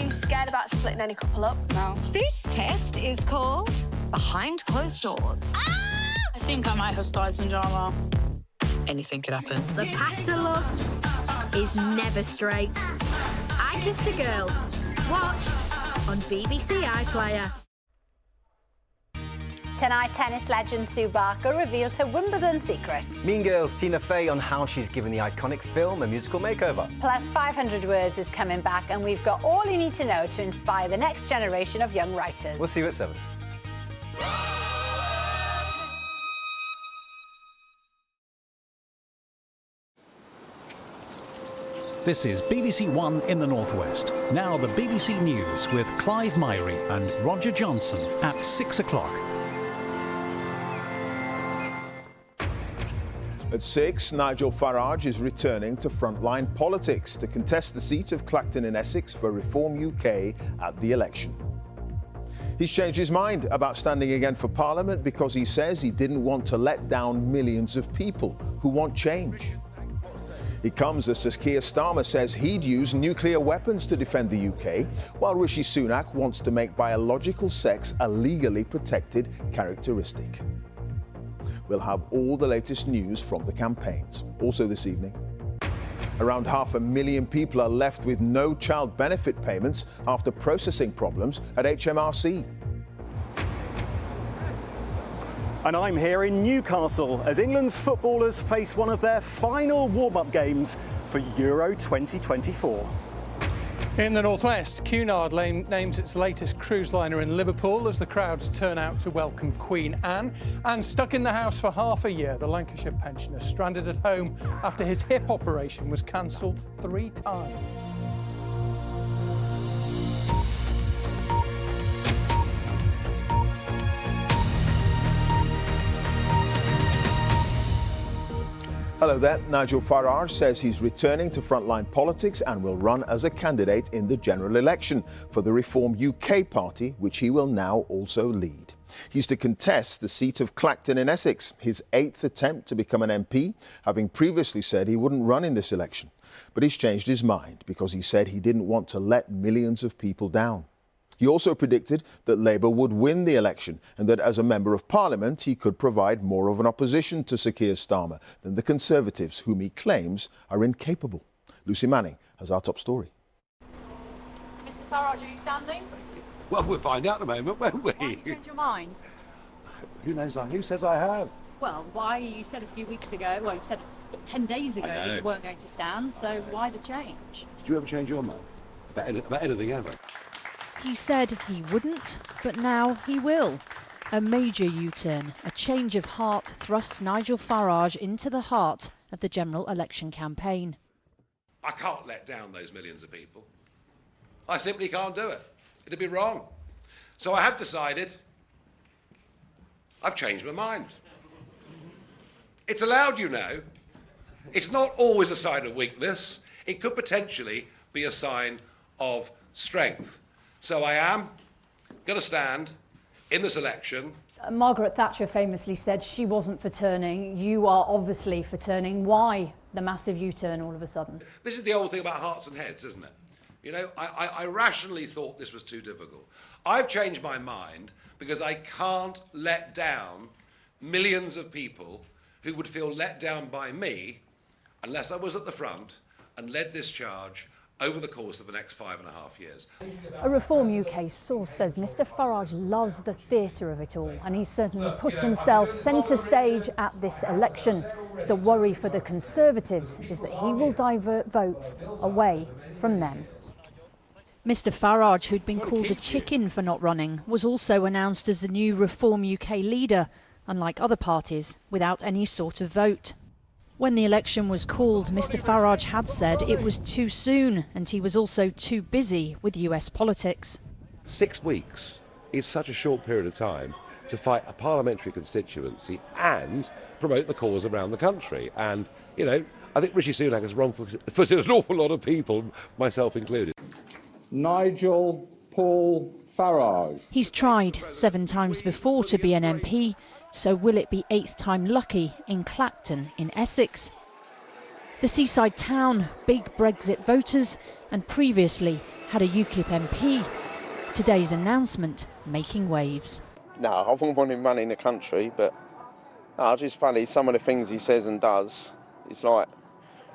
you scared about splitting any couple up? No. This test is called Behind Closed Doors. Ah! I think I might have started some drama. Anything could happen. The path to love is never straight. I Kissed a Girl. Watch on BBC iPlayer. Tonight, tennis legend Sue Barker reveals her Wimbledon secrets. Mean Girls' Tina Fey on how she's given the iconic film a musical makeover. Plus, 500 Words is coming back, and we've got all you need to know to inspire the next generation of young writers. We'll see you at 7. This is BBC One in the Northwest. Now the BBC News with Clive Myrie and Roger Johnson at 6 o'clock. At 6, Nigel Farage is returning to frontline politics to contest the seat of Clacton in Essex for Reform UK at the election. He's changed his mind about standing again for Parliament because he says he didn't want to let down millions of people who want change. It comes as Keir Starmer says he'd use nuclear weapons to defend the UK, while Rishi Sunak wants to make biological sex a legally protected characteristic. We'll have all the latest news from the campaigns. Also this evening, around 500,000 people are left with no child benefit payments after processing problems at HMRC. And I'm here in Newcastle as England's footballers face one of their final warm-up games for Euro 2024. In the northwest, Cunard names its latest cruise liner in Liverpool as the crowds turn out to welcome Queen Anne. And stuck in the house for half a year, the Lancashire pensioner stranded at home after his hip operation was cancelled 3 times. Hello there. Nigel Farage says he's returning to frontline politics and will run as a candidate in the general election for the Reform UK party, which he will now also lead. He's to contest the seat of Clacton in Essex, his 8th attempt to become an MP, having previously said he wouldn't run in this election. But he's changed his mind because he said he didn't want to let millions of people down. He also predicted that Labour would win the election and that as a Member of Parliament he could provide more of an opposition to Sir Keir Starmer than the Conservatives, whom he claims are incapable. Lucy Manning has our top story. Mr Farage, are you standing? Well, we'll find out in a moment, won't we? Why have you changed your mind? Who knows? Who says I have? Well, why? You said a few weeks ago, well, you said 10 days ago that you weren't going to stand, so why the change? Did you ever change your mind? About anything ever? He said he wouldn't, but now he will. A major U-turn, a change of heart thrusts Nigel Farage into the heart of the general election campaign. I can't let down those millions of people. I simply can't do it. It'd be wrong. So I have decided, I've changed my mind. It's allowed, you know. It's not always a sign of weakness. It could potentially be a sign of strength. So I am going to stand in this election. Margaret Thatcher famously said she wasn't for turning. You are obviously for turning. Why the massive U-turn all of a sudden? This is the old thing about hearts and heads, isn't it? You know, I rationally thought this was too difficult. I've changed my mind because I can't let down millions of people who would feel let down by me unless I was at the front and led this charge over the course of the next 5.5 years. A Reform UK source says Mr Farage loves the theatre of it all, and he's certainly put himself centre stage at this election. The worry for the Conservatives is that he will divert votes away from them. Mr Farage, who'd been called a chicken for not running, was also announced as the new Reform UK leader, unlike other parties, without any sort of vote. When the election was called, Mr Farage had said it was too soon, and he was also too busy with US politics. 6 weeks is such a short period of time to fight a parliamentary constituency and promote the cause around the country. And, you know, I think Rishi Sunak has wrong-footed an awful lot of people, myself included. Nigel Paul Farage. He's tried 7 times before to be an MP, so will it be 8th time lucky in Clacton in Essex? The seaside town, big Brexit voters, and previously had a UKIP MP. Today's announcement making waves. No, I wouldn't want him running the country, but I just funny some of the things he says and does. It's like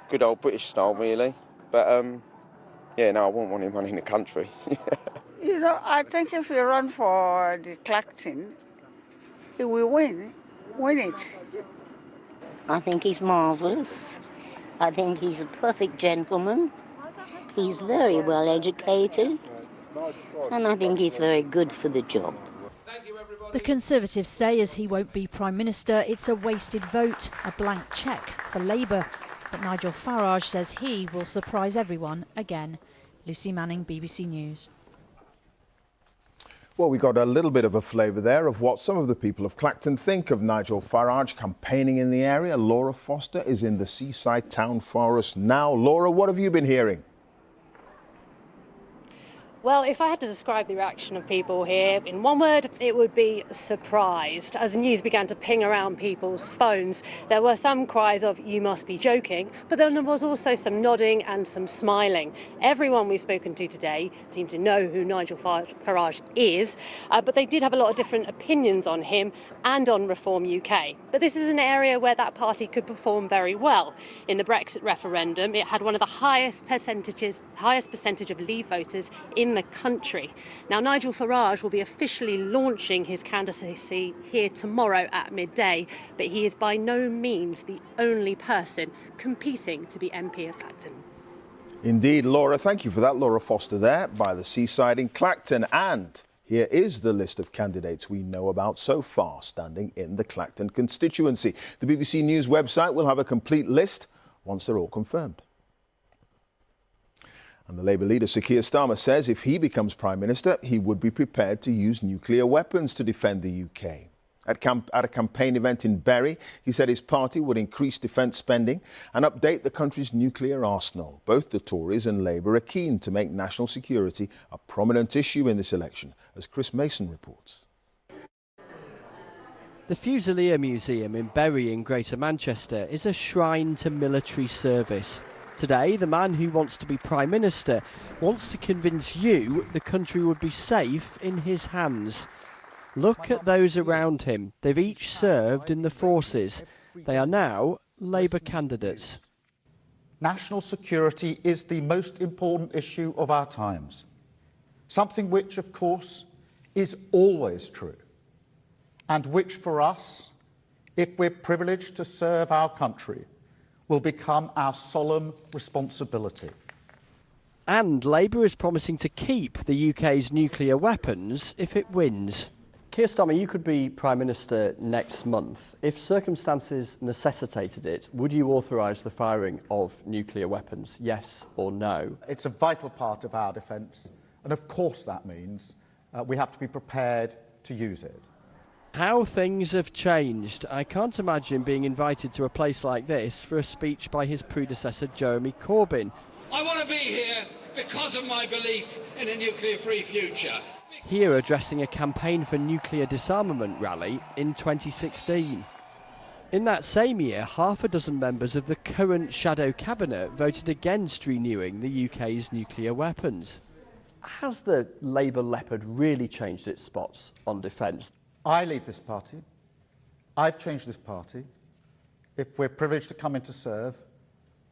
good old British style, really. But yeah, no, I wouldn't want him running the country. You know, I think if he run for the Clacton, he will win it. I think he's marvellous. I think he's a perfect gentleman. He's very well educated. And I think he's very good for the job. The Conservatives say as he won't be Prime Minister, it's a wasted vote, a blank cheque for Labour. But Nigel Farage says he will surprise everyone again. Lucy Manning, BBC News. Well, we got a little bit of a flavour there of what some of the people of Clacton think of Nigel Farage campaigning in the area. Laura Foster is in the seaside town for us now. Laura, what have you been hearing? Well, if I had to describe the reaction of people here in one word, it would be surprised. As the news began to ping around people's phones, there were some cries of, "You must be joking," but then there was also some nodding and some smiling. Everyone we've spoken to today seemed to know who Nigel Farage is, but they did have a lot of different opinions on him and on Reform UK. But this is an area where that party could perform very well. In the Brexit referendum, it had one of the highest percentage of Leave voters in the country. Now, Nigel Farage will be officially launching his candidacy here tomorrow at midday, but he is by no means the only person competing to be MP of Clacton. Indeed, Laura, thank you for that. Laura Foster there by the seaside in Clacton. And here is the list of candidates we know about so far standing in the Clacton constituency. The BBC News website will have a complete list once they're all confirmed. And the Labour leader, Sir Keir Starmer, says if he becomes Prime Minister, he would be prepared to use nuclear weapons to defend the UK. At a campaign event in Bury, he said his party would increase defence spending and update the country's nuclear arsenal. Both the Tories and Labour are keen to make national security a prominent issue in this election, as Chris Mason reports. The Fusilier Museum in Bury in Greater Manchester is a shrine to military service. Today, the man who wants to be Prime Minister wants to convince you the country would be safe in his hands. Look at those around him. They've each served in the forces. They are now Labour candidates. National security is the most important issue of our times. Something which, of course, is always true, and which for us, if we're privileged to serve our country, will become our solemn responsibility. And Labour is promising to keep the UK's nuclear weapons if it wins. Keir Starmer, you could be Prime Minister next month. If circumstances necessitated it, would you authorise the firing of nuclear weapons, yes or no? It's a vital part of our defence, and of course that means we have to be prepared to use it. How things have changed. I can't imagine being invited to a place like this for a speech by his predecessor, Jeremy Corbyn. I want to be here because of my belief in a nuclear-free future. Here addressing a campaign for nuclear disarmament rally in 2016. In that same year, half a dozen members of the current shadow cabinet voted against renewing the UK's nuclear weapons. Has the Labour leopard really changed its spots on defence? I lead this party. I've changed this party. If we're privileged to come in to serve,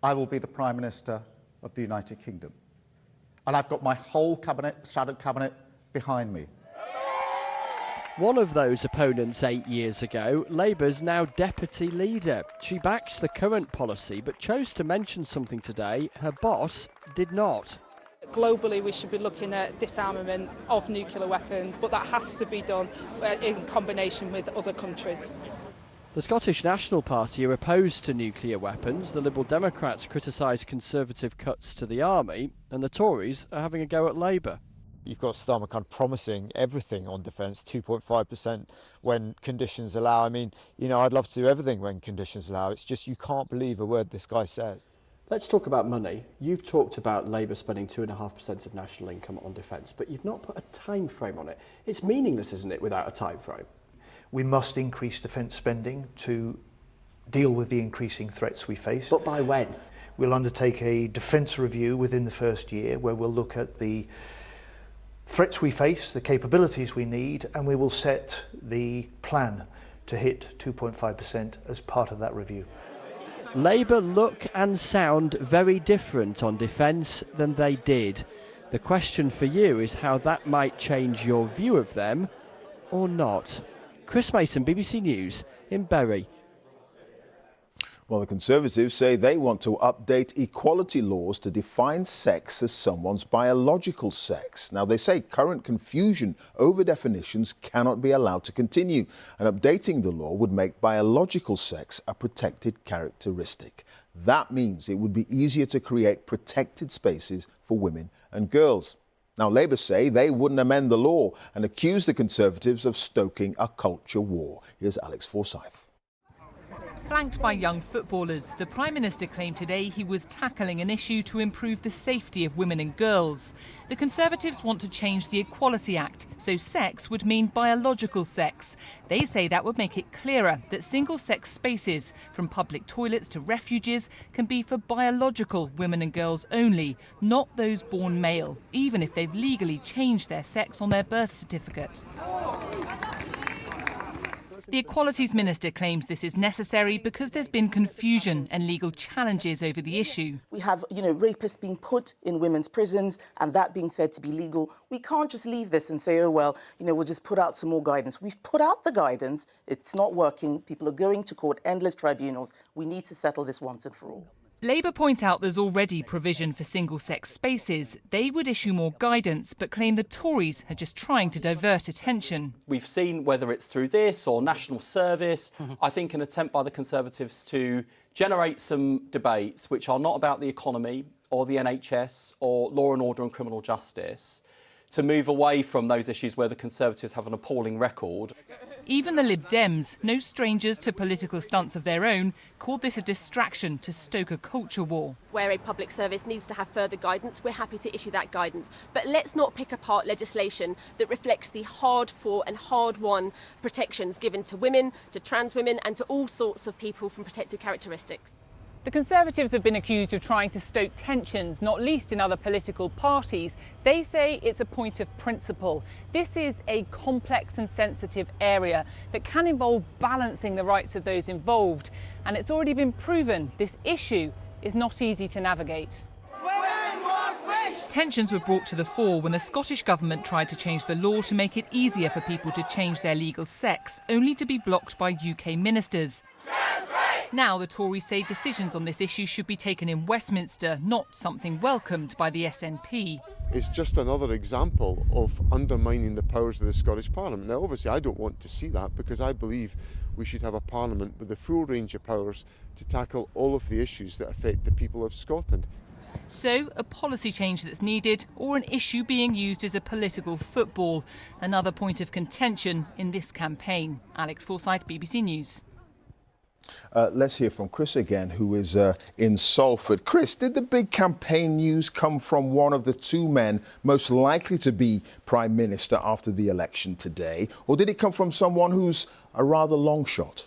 I will be the Prime Minister of the United Kingdom. And I've got my whole cabinet, shadow cabinet, behind me. One of those opponents 8 years ago, Labour's now deputy leader. She backs the current policy, but chose to mention something today her boss did not. Globally, we should be looking at disarmament of nuclear weapons, but that has to be done in combination with other countries. The Scottish National Party are opposed to nuclear weapons, the Liberal Democrats criticise Conservative cuts to the army, and the Tories are having a go at Labour. You've got Starmer kind of promising everything on defence, 2.5% when conditions allow. I mean, you know, I'd love to do everything when conditions allow. It's just you can't believe a word this guy says. Let's talk about money. You've talked about Labour spending 2.5% of national income on defence, but you've not put a time frame on it. It's meaningless, isn't it, without a time frame? We must increase defence spending to deal with the increasing threats we face. But by when? We'll undertake a defence review within the first year where we'll look at the threats we face, the capabilities we need, and we will set the plan to hit 2.5% as part of that review. Labour look and sound very different on defence than they did. The question for you is how that might change your view of them or not. Chris Mason, BBC News in Bury. Well, the Conservatives say they want to update equality laws to define sex as someone's biological sex. Now, they say current confusion over definitions cannot be allowed to continue, and updating the law would make biological sex a protected characteristic. That means it would be easier to create protected spaces for women and girls. Now, Labour say they wouldn't amend the law and accuse the Conservatives of stoking a culture war. Here's Alex Forsyth. Flanked by young footballers, the Prime Minister claimed today he was tackling an issue to improve the safety of women and girls. The Conservatives want to change the Equality Act, so sex would mean biological sex. They say that would make it clearer that single-sex spaces, from public toilets to refuges, can be for biological women and girls only, not those born male, even if they've legally changed their sex on their birth certificate. The Equalities Minister claims this is necessary because there's been confusion and legal challenges over the issue. We have, rapists being put in women's prisons and that being said to be legal. We can't just leave this and say, oh, well, we'll just put out some more guidance. We've put out the guidance. It's not working. People are going to court, endless tribunals. We need to settle this once and for all. Labour point out there's already provision for single-sex spaces. They would issue more guidance, but claim the Tories are just trying to divert attention. We've seen, whether it's through this or national service, I think an attempt by the Conservatives to generate some debates which are not about the economy or the NHS or law and order and criminal justice, to move away from those issues where the Conservatives have an appalling record. Even the Lib Dems, no strangers to political stunts of their own, called this a distraction to stoke a culture war. Where a public service needs to have further guidance, we're happy to issue that guidance. But let's not pick apart legislation that reflects the hard-fought and hard-won protections given to women, to trans women and to all sorts of people from protected characteristics. The Conservatives have been accused of trying to stoke tensions, not least in other political parties. They say it's a point of principle. This is a complex and sensitive area that can involve balancing the rights of those involved. And it's already been proven this issue is not easy to navigate. Tensions were brought to the fore when the Scottish Government tried to change the law to make it easier for people to change their legal sex, only to be blocked by UK ministers. Now the Tories say decisions on this issue should be taken in Westminster, not something welcomed by the SNP. It's just another example of undermining the powers of the Scottish Parliament. Now, obviously, I don't want to see that because I believe we should have a Parliament with the full range of powers to tackle all of the issues that affect the people of Scotland. So, a policy change that's needed or an issue being used as a political football. Another point of contention in this campaign. Alex Forsyth, BBC News. Let's hear from Chris again, who is in Salford. Chris, did the big campaign news come from one of the two men most likely to be Prime Minister after the election today, or did it come from someone who's a rather long shot?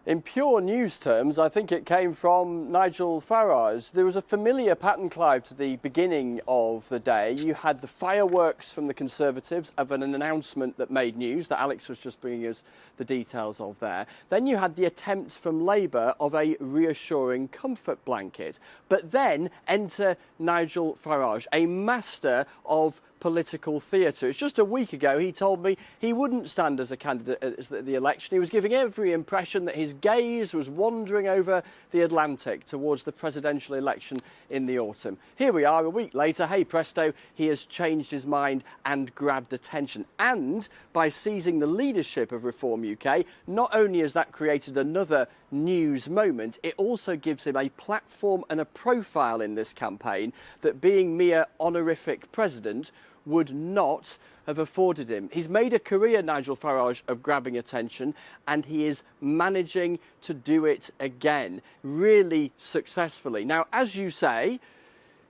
In pure news terms, I think it came from Nigel Farage. There was a familiar pattern, Clive, to the beginning of the day. You had the fireworks from the Conservatives of an announcement that made news, that Alex was just bringing us the details of there. Then you had the attempt from Labour of a reassuring comfort blanket. But then enter Nigel Farage, a master of political theatre. It's just a week ago he told me he wouldn't stand as a candidate at the election. He was giving every impression that his gaze was wandering over the Atlantic towards the presidential election in the autumn. Here we are a week later, hey presto, he has changed his mind and grabbed attention. And by seizing the leadership of Reform UK, not only has that created another news moment, it also gives him a platform and a profile in this campaign that being mere honorific president would not have afforded him. He's made a career, Nigel Farage, of grabbing attention, and he is managing to do it again, really successfully. Now, as you say,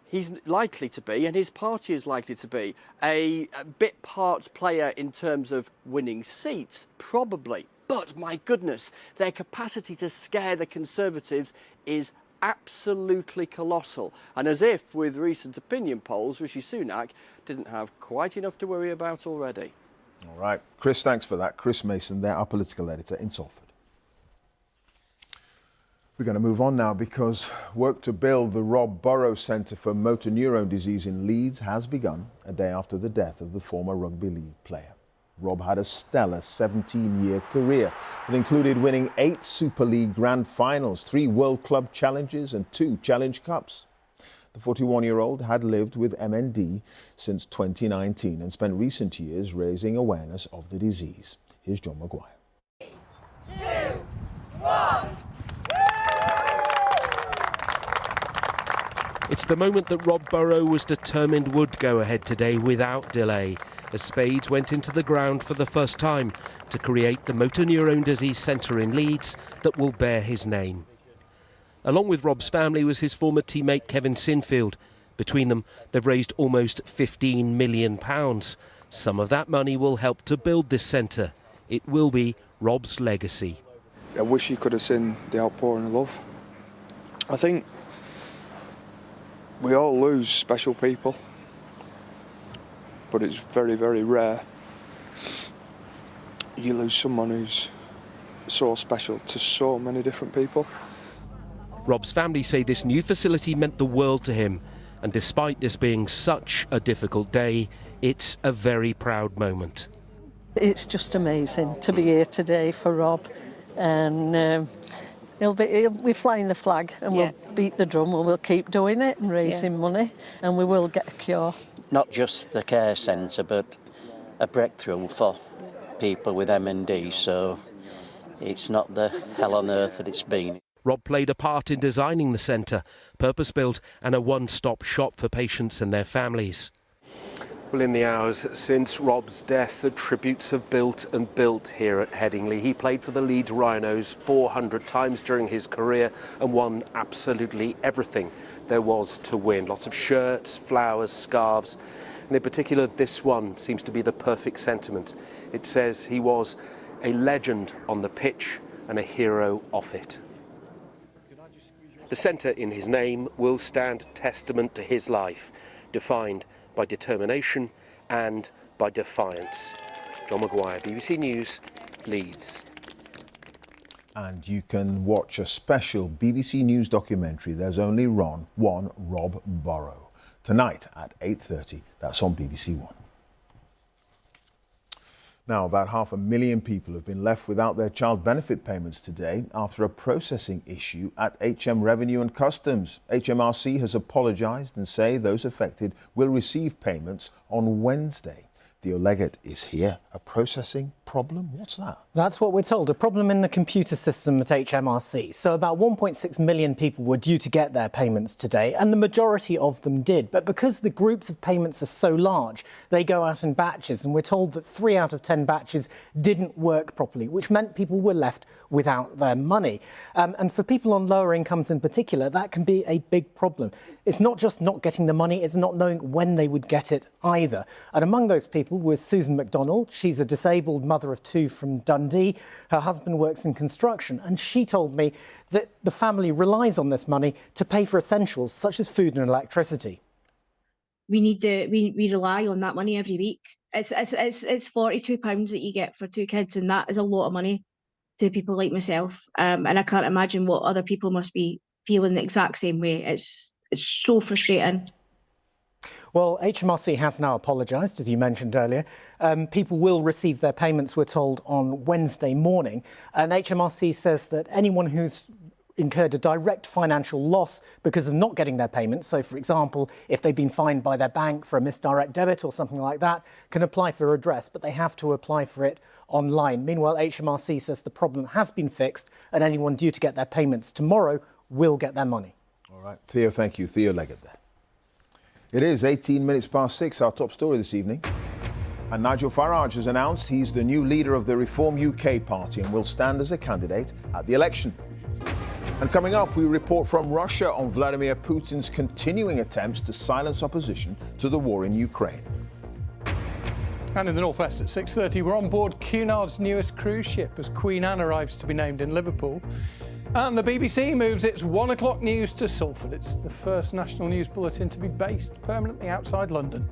he's likely to be, and his party is likely to be, a bit part player in terms of winning seats, probably. but my goodness, their capacity to scare the Conservatives is absolutely colossal. And as if, with recent opinion polls, Rishi Sunak didn't have quite enough to worry about already. All right. Chris, thanks for that. Chris Mason there, our political editor in Salford. We're going to move on now because work to build the Rob Burrows Centre for Motor Neurone Disease in Leeds has begun a day after the death of the former rugby league player. Rob had a stellar 17-year career that included winning 8 Super League Grand Finals, 3 World Club Challenges and 2 Challenge Cups. The 41-year-old had lived with MND since 2019 and spent recent years raising awareness of the disease. Here's John Maguire. 2, 1. It's the moment that Rob Burrow was determined would go ahead today without delay, as spades went into the ground for the first time to create the Motor Neurone Disease Centre in Leeds that will bear his name. Along with Rob's family was his former teammate Kevin Sinfield. Between them, they've raised almost £15 million. Some of that money will help to build this centre. It will be Rob's legacy. I wish you could have seen the outpouring of love. I think we all lose special people, but it's very, very rare you lose someone who's so special to so many different people. Rob's family say this new facility meant the world to him, and despite this being such a difficult day, it's a very proud moment. It's just amazing to be here today for Rob, and we're flying the flag and we'll beat the drum and we'll keep doing it and raising money, and we will get a cure. Not just the care centre, but a breakthrough for people with MND, so it's not the hell on earth that it's been. Rob played a part in designing the centre, purpose-built and a one-stop shop for patients and their families. Well, in the hours since Rob's death, the tributes have built and built here at Headingley. He played for the Leeds Rhinos 400 times during his career and won absolutely everything there was to win. Lots of shirts, flowers, scarves, and in particular this one seems to be the perfect sentiment. It says he was a legend on the pitch and a hero off it. The centre in his name will stand testament to his life, defined by determination and by defiance. John Maguire, BBC News, Leeds. And you can watch a special BBC News documentary, There's Only One Rob Burrow, tonight at 8:30. That's on BBC One. Now, about 500,000 people have been left without their child benefit payments today after a processing issue at HM Revenue and Customs. HMRC has apologised and say those affected will receive payments on Wednesday. Theo Leggett is here. A processing problem? What's that? That's what we're told. A problem in the computer system at HMRC. So about 1.6 million people were due to get their payments today, and the majority of them did. But because the groups of payments are so large, they go out in batches, and we're told that 3 out of 10 batches didn't work properly, which meant people were left without their money. And for people on lower incomes in particular, that can be a big problem. It's not just not getting the money, it's not knowing when they would get it either. And among those people was Susan McDonald. She's a disabled mother of 2 from Dundee. Her husband works in construction, and she told me that the family relies on this money to pay for essentials such as food and electricity. We rely on that money every week. It's £42 that you get for 2 kids, and that is a lot of money to people like myself. And I can't imagine what other people must be feeling the exact same way. It's so frustrating. Well, HMRC has now apologised, as you mentioned earlier. People will receive their payments, we're told, on Wednesday morning. And HMRC says that anyone who's incurred a direct financial loss because of not getting their payments, so, for example, if they've been fined by their bank for a misdirect debit or something like that, can apply for redress, but they have to apply for it online. Meanwhile, HMRC says the problem has been fixed and anyone due to get their payments tomorrow will get their money. All right. Theo, thank you. Theo Leggett there. It is 18 minutes past 6, our top story this evening. And Nigel Farage has announced he's the new leader of the Reform UK party and will stand as a candidate at the election. And coming up, we report from Russia on Vladimir Putin's continuing attempts to silence opposition to the war in Ukraine. And in the northwest at 6:30, we're on board Cunard's newest cruise ship as Queen Anne arrives to be named in Liverpool. And the BBC moves its 1 o'clock news to Salford. It's the first national news bulletin to be based permanently outside London.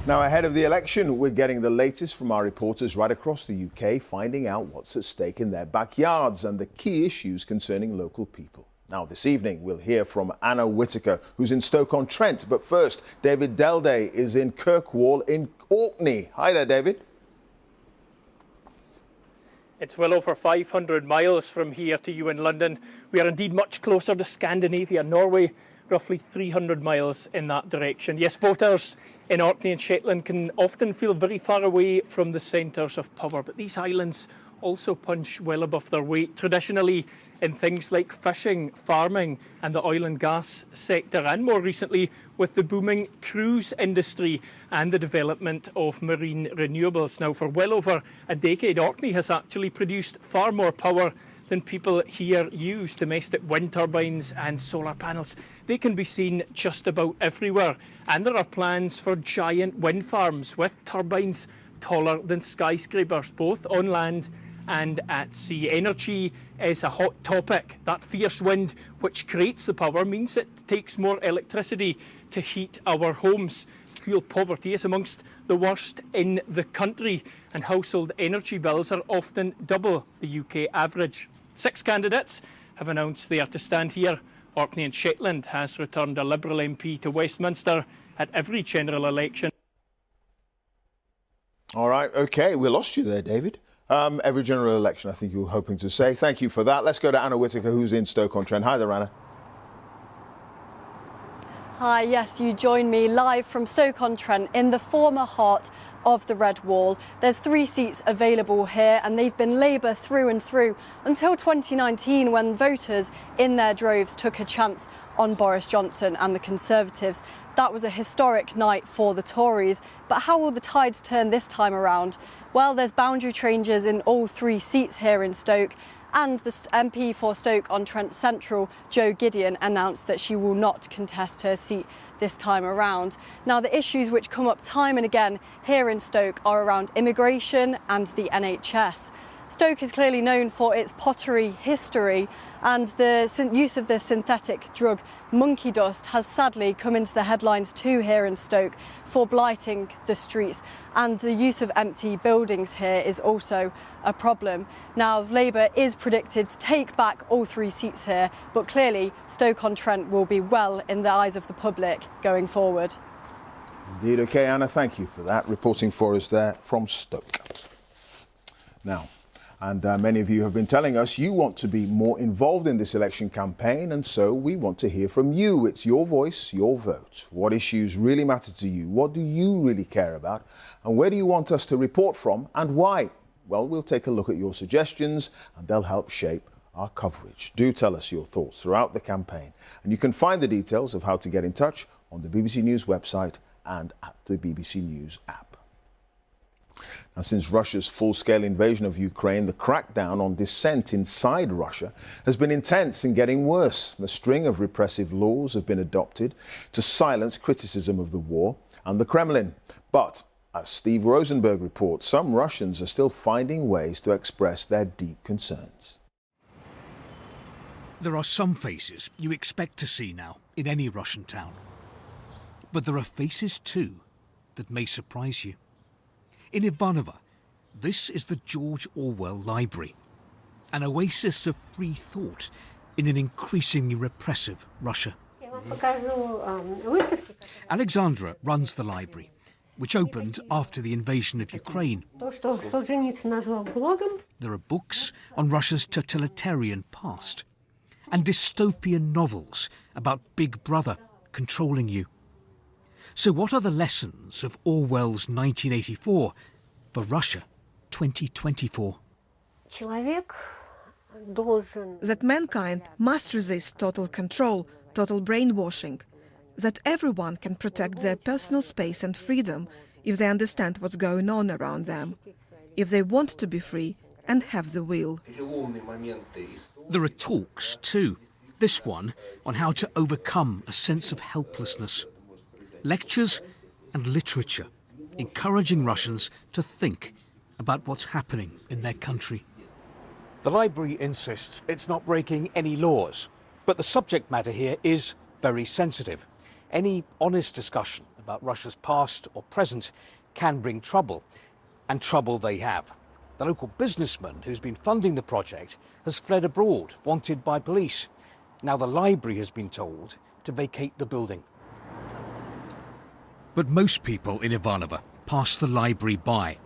Now, ahead of the election, we're getting the latest from our reporters right across the UK, finding out what's at stake in their backyards and the key issues concerning local people. Now, this evening, we'll hear from Anna Whitaker, who's in Stoke-on-Trent. But first, David Delday is in Kirkwall in Orkney. Hi there, David. It's well over 500 miles from here to you in London. We are indeed much closer to Scandinavia, Norway, roughly 300 miles in that direction. Yes, voters in Orkney and Shetland can often feel very far away from the centres of power, but these islands also punch well above their weight, traditionally in things like fishing, farming and the oil and gas sector, and more recently with the booming cruise industry and the development of marine renewables. Now, for well over a decade, Orkney has actually produced far more power than people here use. Domestic wind turbines and solar panels, they can be seen just about everywhere. And there are plans for giant wind farms with turbines taller than skyscrapers, both on land and at sea. Energy is a hot topic. That fierce wind which creates the power means it takes more electricity to heat our homes. Fuel poverty is amongst the worst in the country, and household energy bills are often double the UK average. 6 candidates have announced they are to stand here. Orkney and Shetland has returned a Liberal MP to Westminster at every general election. All right, OK, we lost you there, David. Every general election, I think you were hoping to say. Thank you for that. Let's go to Anna Whitaker, who's in Stoke-on-Trent. Hi there, Anna. Hi, yes, you join me live from Stoke-on-Trent in the former heart of the Red Wall. There's 3 seats available here, and they've been Labour through and through until 2019, when voters in their droves took a chance on Boris Johnson and the Conservatives. That was a historic night for the Tories. But how will the tides turn this time around? Well, there's boundary changes in all 3 seats here in Stoke, and the MP for Stoke-on-Trent Central, Jo Gideon, announced that she will not contest her seat this time around. Now, the issues which come up time and again here in Stoke are around immigration and the NHS. Stoke is clearly known for its pottery history, and the use of the synthetic drug monkey dust has sadly come into the headlines too here in Stoke for blighting the streets, and the use of empty buildings here is also a problem. Now, Labour is predicted to take back all 3 seats here, but clearly Stoke-on-Trent will be well in the eyes of the public going forward. Indeed. OK, Anna, thank you for that. Reporting for us there from Stoke. Now, and many of you have been telling us you want to be more involved in this election campaign, and so we want to hear from you. It's your voice, your vote. What issues really matter to you? What do you really care about? And where do you want us to report from, and why? Well, we'll take a look at your suggestions, and they'll help shape our coverage. Do tell us your thoughts throughout the campaign. And you can find the details of how to get in touch on the BBC News website and at the BBC News app. Now, since Russia's full-scale invasion of Ukraine, the crackdown on dissent inside Russia has been intense and getting worse. A string of repressive laws have been adopted to silence criticism of the war and the Kremlin. But, as Steve Rosenberg reports, some Russians are still finding ways to express their deep concerns. There are some faces you expect to see now in any Russian town. But there are faces too that may surprise you. In Ivanova, this is the George Orwell Library, an oasis of free thought in an increasingly repressive Russia. Alexandra runs the library, which opened after the invasion of Ukraine. There are books on Russia's totalitarian past and dystopian novels about Big Brother controlling you. So what are the lessons of Orwell's 1984 for Russia 2024? That mankind must resist total control, total brainwashing. That everyone can protect their personal space and freedom if they understand what's going on around them, if they want to be free and have the will. There are talks, too, This one on how to overcome a sense of helplessness. Lectures and literature encouraging Russians to think about what's happening in their country. The library insists it's not breaking any laws, but the subject matter here is very sensitive. Any honest discussion about Russia's past or present can bring trouble, and trouble they have. The local businessman who's been funding the project has fled abroad, wanted by police. Now the library has been told to vacate the building. But most people in Ivanova pass the library by,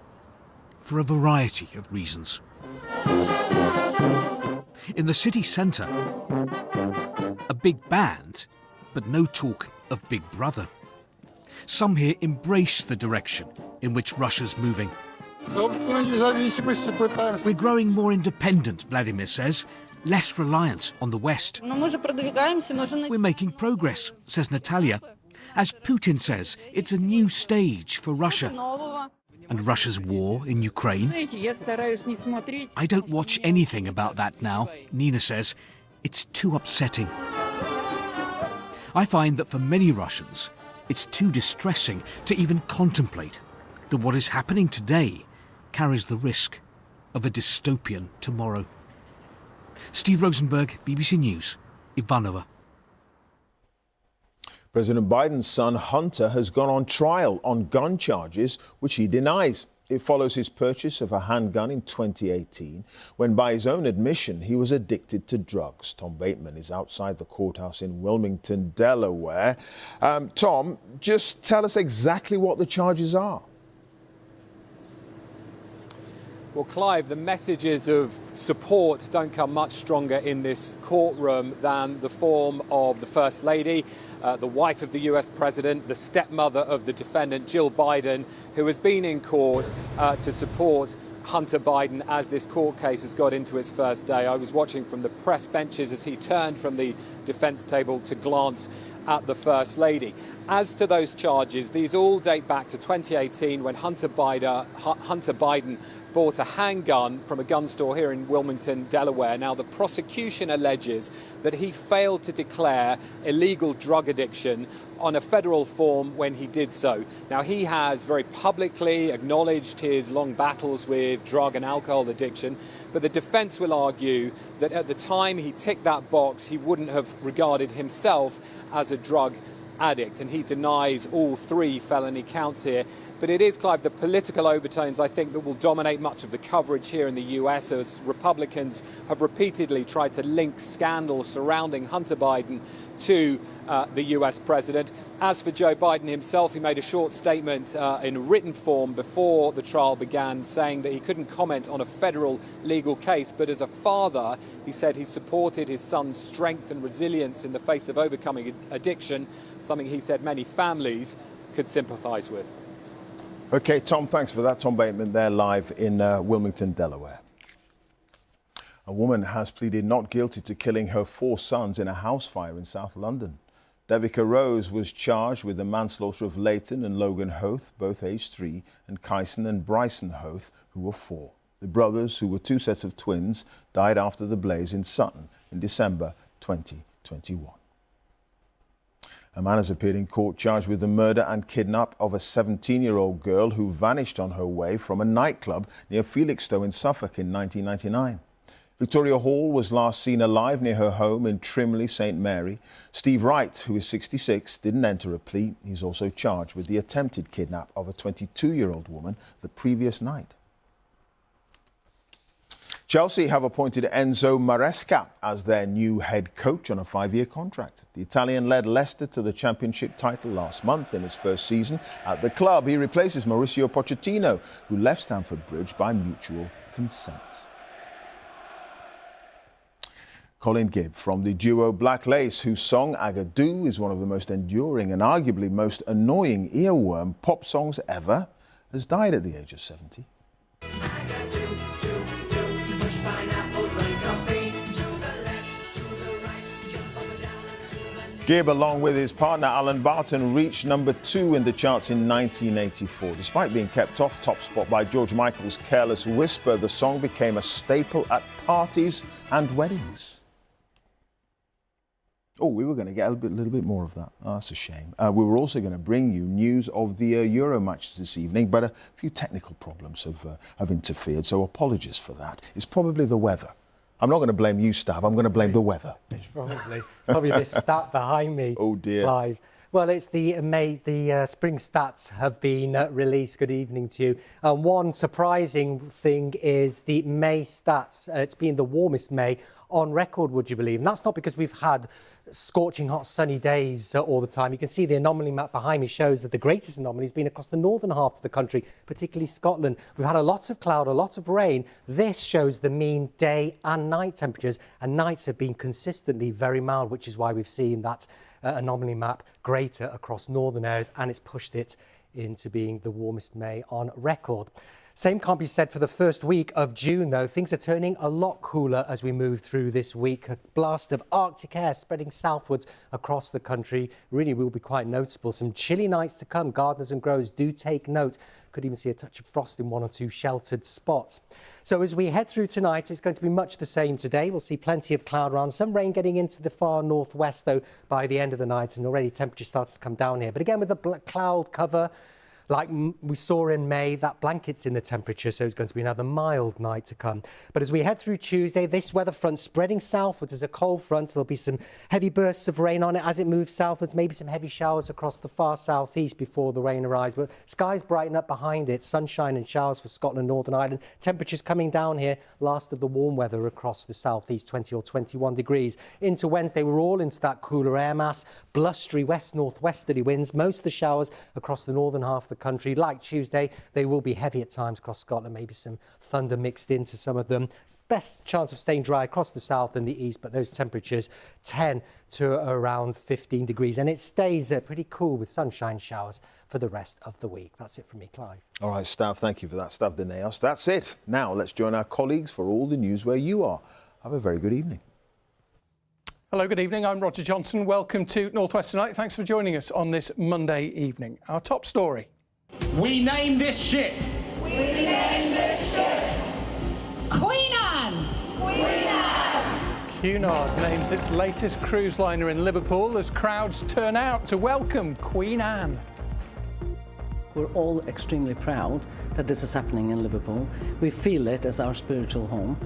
for a variety of reasons. In the city centre, a big band, but no talk of Big Brother. Some here embrace the direction in which Russia's moving. We're growing more independent, Vladimir says, less reliant on the West. We're making progress, says Natalia. As Putin says, it's a new stage for Russia. And Russia's war in Ukraine? I don't watch anything about that now, Nina says. It's too upsetting. I find that for many Russians, it's too distressing to even contemplate that what is happening today carries the risk of a dystopian tomorrow. Steve Rosenberg, BBC News, Ivanova. President Biden's son Hunter has gone on trial on gun charges, which he denies. It follows his purchase of a handgun in 2018, when by his own admission he was addicted to drugs. Tom Bateman is outside the courthouse in Wilmington, Delaware. Tom, just tell us exactly what the charges are. Well, Clive, the messages of support don't come much stronger in this courtroom than the form of the First Lady, the wife of the US President, the stepmother of the defendant, Jill Biden, who has been in court to support Hunter Biden as this court case has got into its first day. I was watching from the press benches as he turned from the defence table to glance at the First Lady. As to those charges, these all date back to 2018 when Hunter Biden bought a handgun from a gun store here in Wilmington, Delaware. Now, the prosecution alleges that he failed to declare illegal drug addiction on a federal form when he did so. Now, he has very publicly acknowledged his long battles with drug and alcohol addiction, but the defense will argue that at the time he ticked that box, he wouldn't have regarded himself as a drug addict, and he denies all 3 felony counts here. But it is, Clive, the political overtones, I think, that will dominate much of the coverage here in the US, as Republicans have repeatedly tried to link scandals surrounding Hunter Biden to the US president. As for Joe Biden himself, he made a short statement in written form before the trial began, saying that he couldn't comment on a federal legal case. But as a father, he said he supported his son's strength and resilience in the face of overcoming addiction, something he said many families could sympathise with. OK, Tom, thanks for that. Tom Bateman there live in Wilmington, Delaware. A woman has pleaded not guilty to killing her 4 sons in a house fire in South London. Devika Rose was charged with the manslaughter of Leighton and Logan Hoth, both aged 3, and Kyson and Bryson Hoth, who were 4. The brothers, who were 2 sets of twins, died after the blaze in Sutton in December 2021. A man has appeared in court charged with the murder and kidnap of a 17-year-old girl who vanished on her way from a nightclub near Felixstowe in Suffolk in 1999. Victoria Hall was last seen alive near her home in Trimley, St Mary. Steve Wright, who is 66, didn't enter a plea. He's also charged with the attempted kidnap of a 22-year-old woman the previous night. Chelsea have appointed Enzo Maresca as their new head coach on a 5-year contract. The Italian led Leicester to the Championship title last month in his first season at the club. He replaces Mauricio Pochettino, who left Stamford Bridge by mutual consent. Colin Gibb from the duo Black Lace, whose song Agadoo is one of the most enduring and arguably most annoying earworm pop songs ever, has died at the age of 70. Gibb, along with his partner Alan Barton, reached number 2 in the charts in 1984. Despite being kept off top spot by George Michael's Careless Whisper, the song became a staple at parties and weddings. Oh, we were going to get a little bit more of that. Oh, that's a shame. We were also going to bring you news of the Euro matches this evening, but a few technical problems have interfered, so apologies for that. It's probably the weather. I'm not going to blame you, Stav. I'm going to blame the weather. It's probably this stat behind me. Oh dear. Clive. Well, it's the spring stats have been released. Good evening to you. One surprising thing is the May stats. It's been the warmest May on record, would you believe? And that's not because we've had scorching hot sunny days all the time. You can see the anomaly map behind me shows that the greatest anomaly has been across the northern half of the country, particularly Scotland. We've had a lot of cloud, a lot of rain. This shows the mean day and night temperatures, and nights have been consistently very mild, which is why we've seen that anomaly map greater across northern areas, and it's pushed it into being the warmest May on record. Same can't be said for the first week of June, though. Things are turning a lot cooler as we move through this week. A blast of Arctic air spreading southwards across the country really will be quite noticeable. Some chilly nights to come. Gardeners and growers do take note. Could even see a touch of frost in one or two sheltered spots. So as we head through tonight, it's going to be much the same today. We'll see plenty of cloud around, some rain getting into the far northwest, though, by the end of the night, and already temperatures started to come down here. But again, with the cloud cover, like we saw in May, that blanket's in the temperature, so it's going to be another mild night to come. But as we head through Tuesday, this weather front spreading southwards as a cold front. There'll be some heavy bursts of rain on it as it moves southwards, maybe some heavy showers across the far southeast before the rain arrives. But skies brighten up behind it, sunshine and showers for Scotland, Northern Ireland. Temperatures coming down here, last of the warm weather across the southeast, 20 or 21 degrees. Into Wednesday, we're all into that cooler air mass, blustery west-northwesterly winds. Most of the showers across the northern half of the country. Like Tuesday, they will be heavy at times across Scotland, maybe some thunder mixed into some of them. Best chance of staying dry across the south and the east, but those temperatures 10 to around 15 degrees. And it stays pretty cool with sunshine showers for the rest of the week. That's it from me, Clive. All right, Stav, thank you for that, Stav Dineos. That's it. Now let's join our colleagues for all the news where you are. Have a very good evening. Hello, good evening. I'm Roger Johnson. Welcome to North West Tonight. Thanks for joining us on this Monday evening. Our top story. We name this ship. We name this ship. Queen Anne. Queen Anne. Cunard names its latest cruise liner in Liverpool as crowds turn out to welcome Queen Anne. We're all extremely proud that this is happening in Liverpool. We feel it as our spiritual home.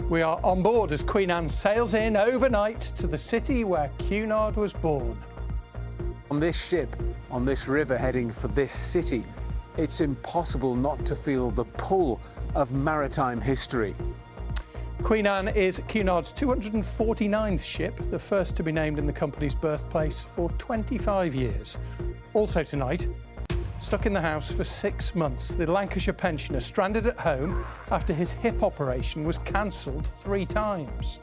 We are on board as Queen Anne sails in overnight to the city where Cunard was born. On this ship, on this river heading for this city, it's impossible not to feel the pull of maritime history. Queen Anne is Cunard's 249th ship, the first to be named in the company's birthplace for 25 years. Also tonight, stuck in the house for 6 months, the Lancashire pensioner stranded at home after his hip operation was cancelled 3 times.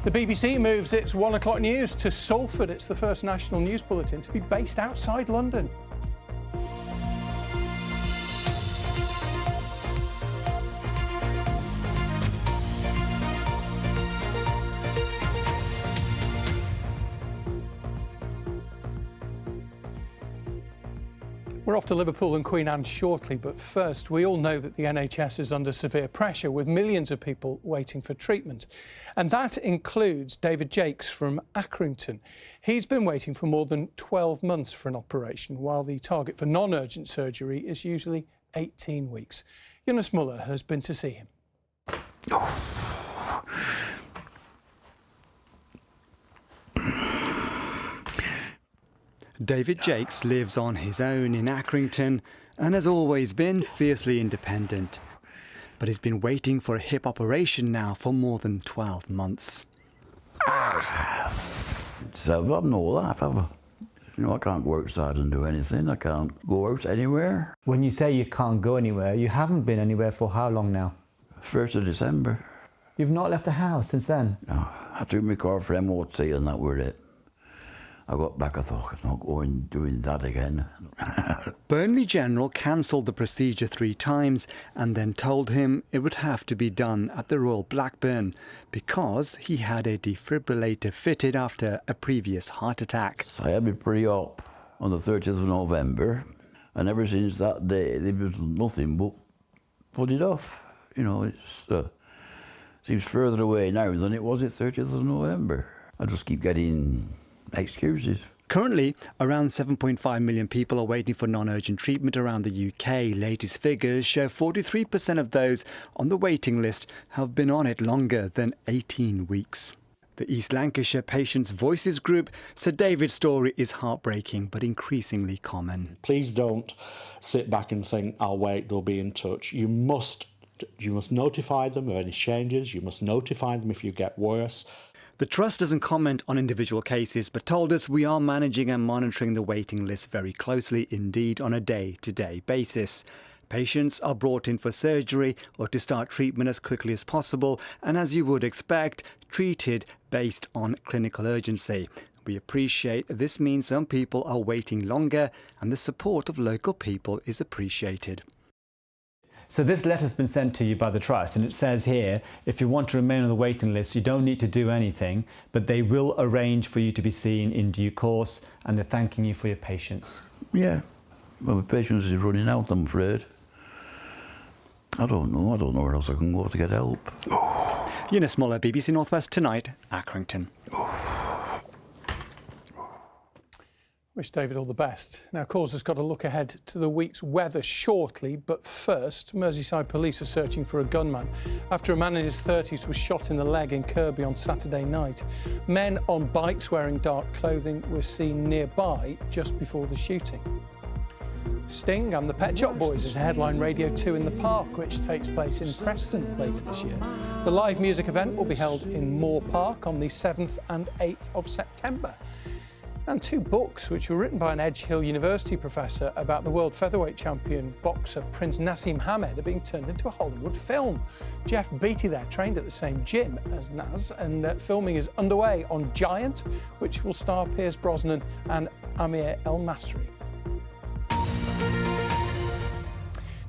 The BBC moves its 1 o'clock news to Salford. It's the first national news bulletin to be based outside London. We're off to Liverpool and Queen Anne shortly, but first, we all know that the NHS is under severe pressure with millions of people waiting for treatment. And that includes David Jakes from Accrington. He's been waiting for more than 12 months for an operation, while the target for non-urgent surgery is usually 18 weeks. Jonas Muller has been to see him. David Jakes lives on his own in Accrington and has always been fiercely independent. But he's been waiting for a hip operation now for more than 12 months. So I've had no life, have I? You know, I can't go outside and do anything. I can't go out anywhere. When you say you can't go anywhere, you haven't been anywhere for how long now? 1st of December. You've not left the house since then? No, I took my car for MOT and that were it. I got back, I thought, I'm not going doing that again. Burnley General cancelled the procedure 3 times and then told him it would have to be done at the Royal Blackburn because he had a defibrillator fitted after a previous heart attack. So I had my pre-op on the 30th of November, and ever since that day, there was nothing but put it off. You know, it seems further away now than it was at 30th of November. I just keep getting excuses. Currently, around 7.5 million people are waiting for non-urgent treatment around the UK. Latest figures show 43% of those on the waiting list have been on it longer than 18 weeks. The East Lancashire Patients' Voices group said David's story is heartbreaking but increasingly common. Please don't sit back and think, I'll wait, they'll be in touch. You must notify them of any changes. You must notify them if you get worse. The Trust doesn't comment on individual cases, but told us we are managing and monitoring the waiting list very closely, indeed on a day-to-day basis. Patients are brought in for surgery or to start treatment as quickly as possible, and as you would expect, treated based on clinical urgency. We appreciate this means some people are waiting longer, and the support of local people is appreciated. So this letter's been sent to you by the Trust, and it says here, if you want to remain on the waiting list, you don't need to do anything, but they will arrange for you to be seen in due course, and they're thanking you for your patience. Yeah, well, my patience is running out, I'm afraid. I don't know where else I can go to get help. Eunice Muller, BBC North West Tonight, Accrington. Wish David all the best. Now, Cause has got a look ahead to the week's weather shortly, but first, Merseyside police are searching for a gunman after a man in his 30s was shot in the leg in Kirkby on Saturday night. Men on bikes wearing dark clothing were seen nearby just before the shooting. Sting and the Pet Shop Boys is a headline Radio 2 in the Park, which takes place in Preston later this year. The live music event will be held in Moore Park on the 7th and 8th of September. And two books which were written by an Edge Hill University professor about the world featherweight champion boxer Prince Nassim Hamed are being turned into a Hollywood film. Jeff Beattie there trained at the same gym as Nas, and filming is underway on Giant, which will star Pierce Brosnan and Amir El Masri.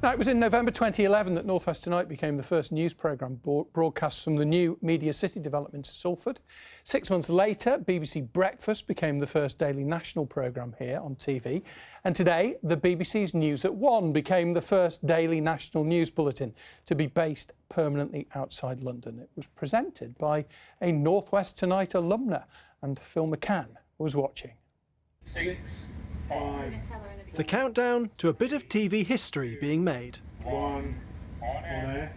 Now, it was in November 2011 that North West Tonight became the first news programme broadcast from the new Media City development in Salford. 6 months later, BBC Breakfast became the first daily national programme here on TV. And today, the BBC's News at 1 became the first daily national news bulletin to be based permanently outside London. It was presented by a North West Tonight alumna, and Phil McCann was watching. 6, 5... The countdown to a bit of TV history being made. 1, on air,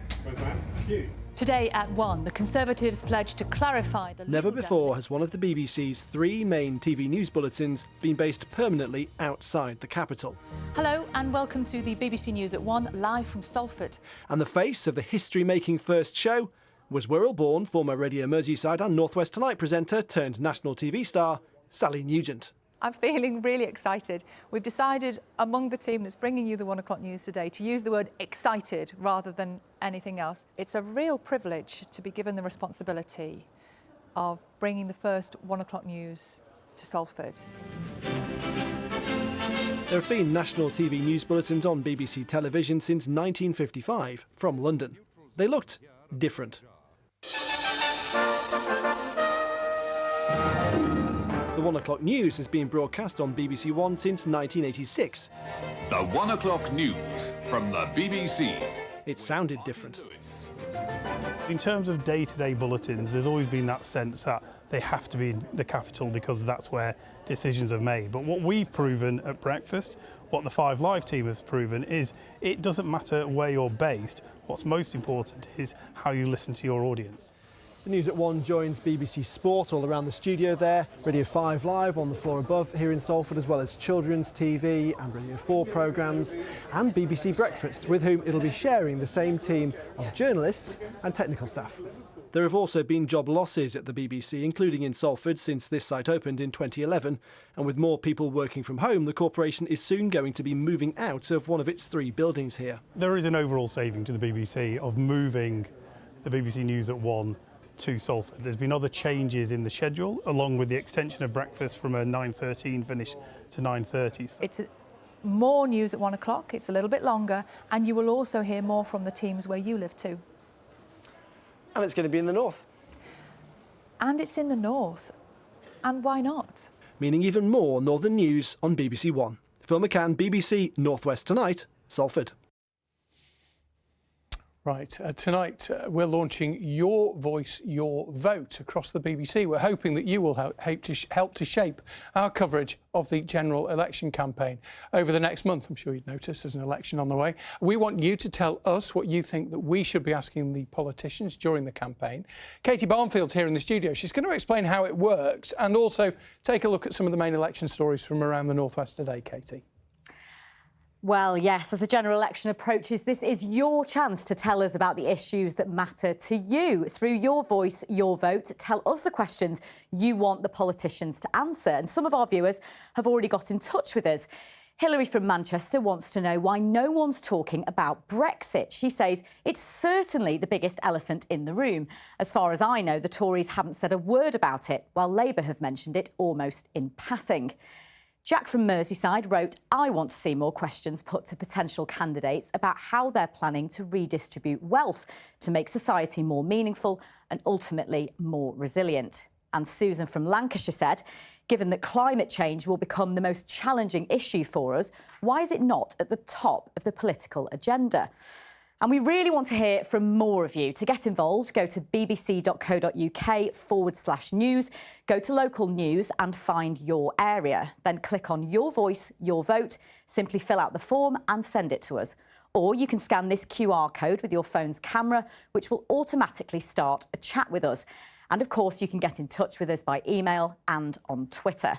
cue. Today at 1, the Conservatives pledged to clarify the... Never before has one of the BBC's 3 main TV news bulletins been based permanently outside the capital. Hello and welcome to the BBC News at 1, live from Salford. And the face of the history-making first show was Wirral-born former Radio Merseyside and North West Tonight presenter turned national TV star, Sally Nugent. I'm feeling really excited. We've decided among the team that's bringing you the 1 o'clock news today to use the word excited rather than anything else. It's a real privilege to be given the responsibility of bringing the first 1 o'clock news to Salford. There have been national TV news bulletins on BBC television since 1955 from London. They looked different. The 1 o'clock news has been broadcast on BBC One since 1986. The 1 o'clock news from the BBC. It sounded different. In terms of day-to-day bulletins, there's always been that sense that they have to be in the capital because that's where decisions are made. But what we've proven at Breakfast, what the 5 Live team has proven, is it doesn't matter where you're based. What's most important is how you listen to your audience. The News at 1 joins BBC Sport all around the studio there, Radio 5 Live on the floor above here in Salford, as well as children's TV and Radio 4 programmes, and BBC Breakfast, with whom it'll be sharing the same team of journalists and technical staff. There have also been job losses at the BBC, including in Salford, since this site opened in 2011, and with more people working from home, the corporation is soon going to be moving out of one of its 3 buildings here. There is an overall saving to the BBC of moving the BBC News at 1 to Salford. There's been other changes in the schedule, along with the extension of Breakfast from a 9:13 finish to 9:30. It's more news at 1 o'clock, it's a little bit longer, and you will also hear more from the teams where you live too. And it's going to be in the north. And it's in the north. And why not? Meaning even more northern news on BBC One. Phil McCann, BBC North West Tonight, Salford. Right, tonight we're launching Your Voice, Your Vote across the BBC. We're hoping that you will help to shape our coverage of the general election campaign. Over the next month, I'm sure you'd notice there's an election on the way. We want you to tell us what you think that we should be asking the politicians during the campaign. Katie Barnfield's here in the studio. She's going to explain how it works and also take a look at some of the main election stories from around the Northwest today, Katie. Well, yes, as the general election approaches, this is your chance to tell us about the issues that matter to you. Through Your Voice, Your Vote, tell us the questions you want the politicians to answer. And some of our viewers have already got in touch with us. Hilary from Manchester wants to know why no one's talking about Brexit. She says it's certainly the biggest elephant in the room. As far as I know, the Tories haven't said a word about it, while Labour have mentioned it almost in passing. Jack from Merseyside wrote, I want to see more questions put to potential candidates about how they're planning to redistribute wealth to make society more meaningful and ultimately more resilient. And Susan from Lancashire said, given that climate change will become the most challenging issue for us, why is it not at the top of the political agenda? And we really want to hear from more of you. To get involved, go to bbc.co.uk/news, go to local news and find your area. Then click on Your Voice, Your Vote, simply fill out the form and send it to us. Or you can scan this QR code with your phone's camera, which will automatically start a chat with us. And of course, you can get in touch with us by email and on Twitter.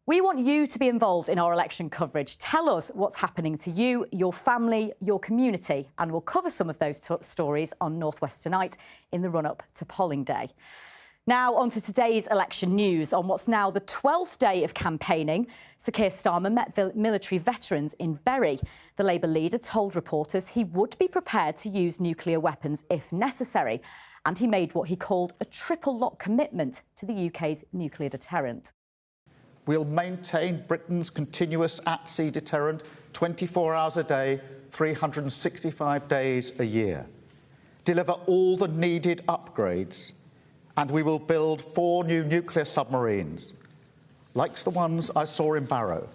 We want you to be involved in our election coverage. Tell us what's happening to you, your family, your community, and we'll cover some of those stories on North West Tonight in the run-up to polling day. Now, on to today's election news. On what's now the 12th day of campaigning, Sir Keir Starmer met military veterans in Bury. The Labour leader told reporters he would be prepared to use nuclear weapons if necessary, and he made what he called a triple lock commitment to the UK's nuclear deterrent. We'll maintain Britain's continuous at-sea deterrent 24 hours a day, 365 days a year. Deliver all the needed upgrades, and we will build 4 new nuclear submarines, like the ones I saw in Barrow.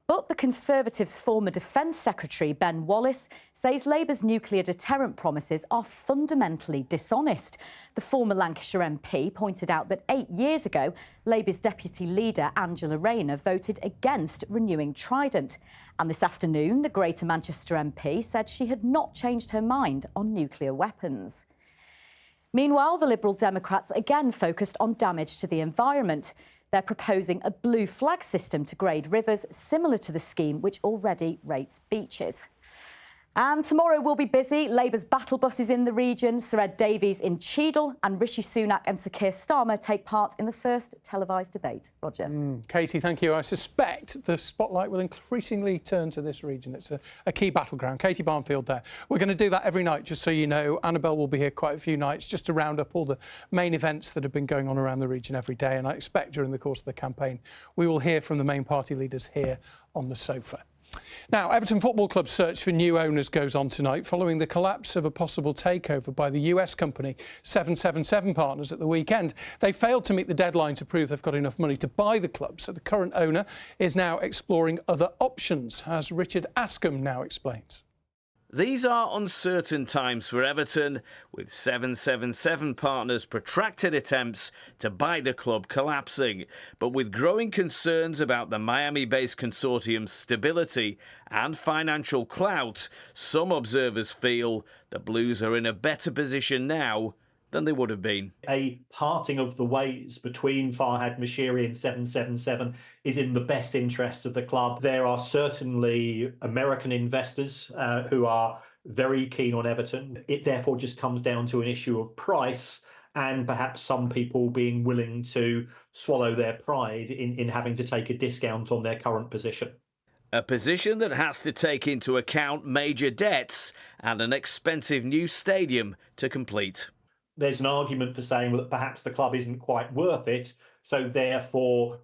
But the Conservatives' former Defence Secretary, Ben Wallace, says Labour's nuclear deterrent promises are fundamentally dishonest. The former Lancashire MP pointed out that 8 years ago, Labour's deputy leader, Angela Rayner, voted against renewing Trident. And this afternoon, the Greater Manchester MP said she had not changed her mind on nuclear weapons. Meanwhile, the Liberal Democrats again focused on damage to the environment. They're proposing a blue flag system to grade rivers, similar to the scheme which already rates beaches. And tomorrow will be busy. Labour's battle buses in the region, Sir Ed Davies in Cheadle, and Rishi Sunak and Sir Keir Starmer take part in the first televised debate. Roger. Katie, thank you. I suspect the spotlight will increasingly turn to this region. It's a key battleground. Katie Barnfield there. We're going to do that every night, just so you know. Annabelle will be here quite a few nights just to round up all the main events that have been going on around the region every day. And I expect during the course of the campaign, we will hear from the main party leaders here on the sofa. Now, Everton Football Club's search for new owners goes on tonight following the collapse of a possible takeover by the US company 777 Partners at the weekend. They failed to meet the deadline to prove they've got enough money to buy the club, so the current owner is now exploring other options, as Richard Askham now explains. These are uncertain times for Everton, with 777 Partners' protracted attempts to buy the club collapsing. But with growing concerns about the Miami-based consortium's stability and financial clout, some observers feel the Blues are in a better position now than they would have been. A parting of the ways between Farhad Moshiri and 777 is in the best interest of the club. There are certainly American investors who are very keen on Everton. It therefore just comes down to an issue of price and perhaps some people being willing to swallow their pride in having to take a discount on their current position. A position that has to take into account major debts and an expensive new stadium to complete. There's an argument for saying that perhaps the club isn't quite worth it. So therefore,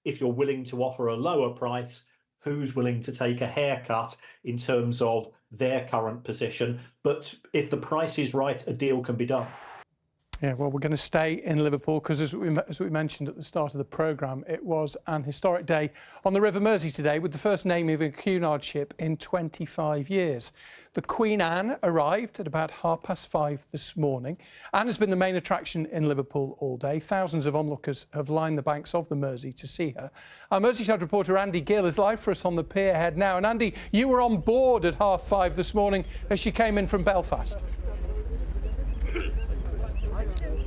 if you're willing to offer a lower price, who's willing to take a haircut in terms of their current position? But if the price is right, a deal can be done. Yeah, well, we're going to stay in Liverpool because, as we mentioned at the start of the programme, it was an historic day on the River Mersey today with the first naming of a Cunard ship in 25 years. The Queen Anne arrived at about 5:30 this morning. Anne has been the main attraction in Liverpool all day. Thousands of onlookers have lined the banks of the Mersey to see her. Our Merseyside reporter Andy Gill is live for us on the pier head now. And Andy, you were on board at 5:30 this morning as she came in from Belfast.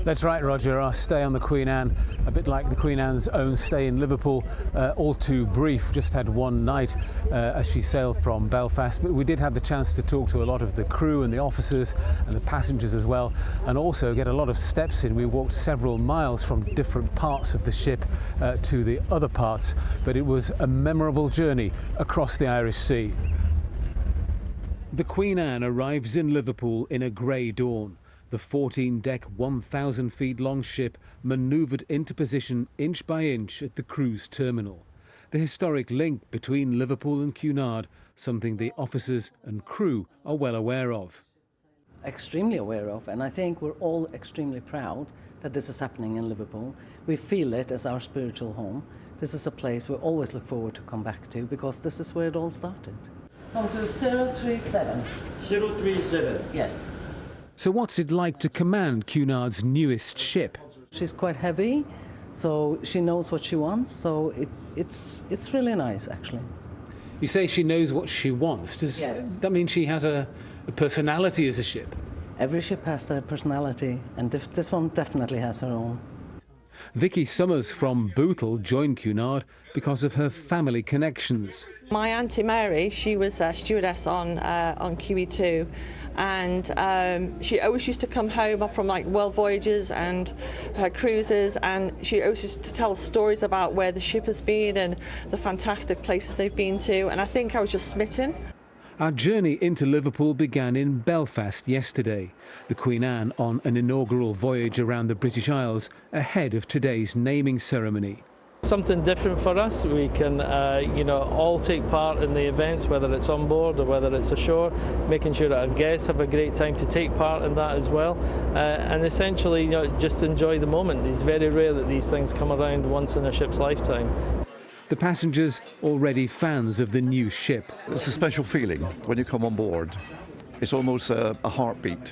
That's right, Roger. Our stay on the Queen Anne, a bit like the Queen Anne's own stay in Liverpool, all too brief. Just had one night as she sailed from Belfast, but we did have the chance to talk to a lot of the crew and the officers and the passengers as well, and also get a lot of steps in. We walked several miles from different parts of the ship to the other parts, but it was a memorable journey across the Irish Sea. The Queen Anne arrives in Liverpool in a grey dawn. The 14-deck, 1,000 feet long ship manoeuvred into position inch by inch at the cruise terminal. The historic link between Liverpool and Cunard, something the officers and crew are well aware of. Extremely aware of, and I think we're all extremely proud that this is happening in Liverpool. We feel it as our spiritual home. This is a place we always look forward to come back to because this is where it all started. Come to 037. 037. Yes. So what's it like to command Cunard's newest ship? She's quite heavy, so she knows what she wants, so it's really nice, actually. You say she knows what she wants. Does that mean she has a personality as a ship? Every ship has their personality, and this one definitely has her own. Vicky Summers from Bootle joined Cunard because of her family connections. My Auntie Mary, she was a stewardess on QE2, and she always used to come home from like world voyages and her cruises, and she always used to tell us stories about where the ship has been and the fantastic places they've been to, and I think I was just smitten. Our journey into Liverpool began in Belfast yesterday. The Queen Anne on an inaugural voyage around the British Isles ahead of today's naming ceremony. Something different for us. We can, all take part in the events, whether it's on board or whether it's ashore, making sure that our guests have a great time to take part in that as well, and essentially, just enjoy the moment. It's very rare that these things come around once in a ship's lifetime. The passengers already fans of the new ship. It's a special feeling when you come on board. It's almost a heartbeat.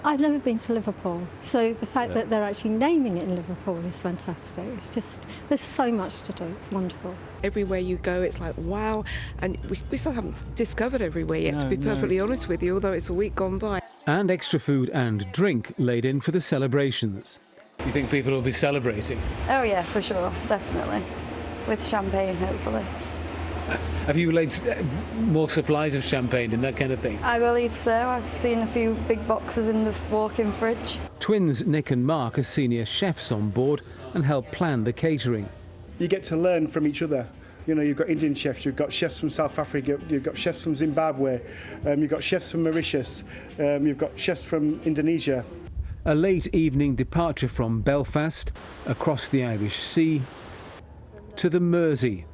I've never been to Liverpool, so the fact that they're actually naming it in Liverpool is fantastic. It's just, there's so much to do, it's wonderful. Everywhere you go, it's like, wow, and we still haven't discovered everywhere yet, to be perfectly honest with you, although it's a week gone by. And extra food and drink laid in for the celebrations. You think people will be celebrating? Oh yeah, for sure, definitely. With champagne, hopefully. Have you laid more supplies of champagne and that kind of thing? I believe so. I've seen a few big boxes in the walk-in fridge. Twins Nick and Mark are senior chefs on board and help plan the catering. You get to learn from each other. You know, you've got Indian chefs, you've got chefs from South Africa, you've got chefs from Zimbabwe, you've got chefs from Mauritius, you've got chefs from Indonesia. A late evening departure from Belfast, across the Irish Sea, to the Mersey.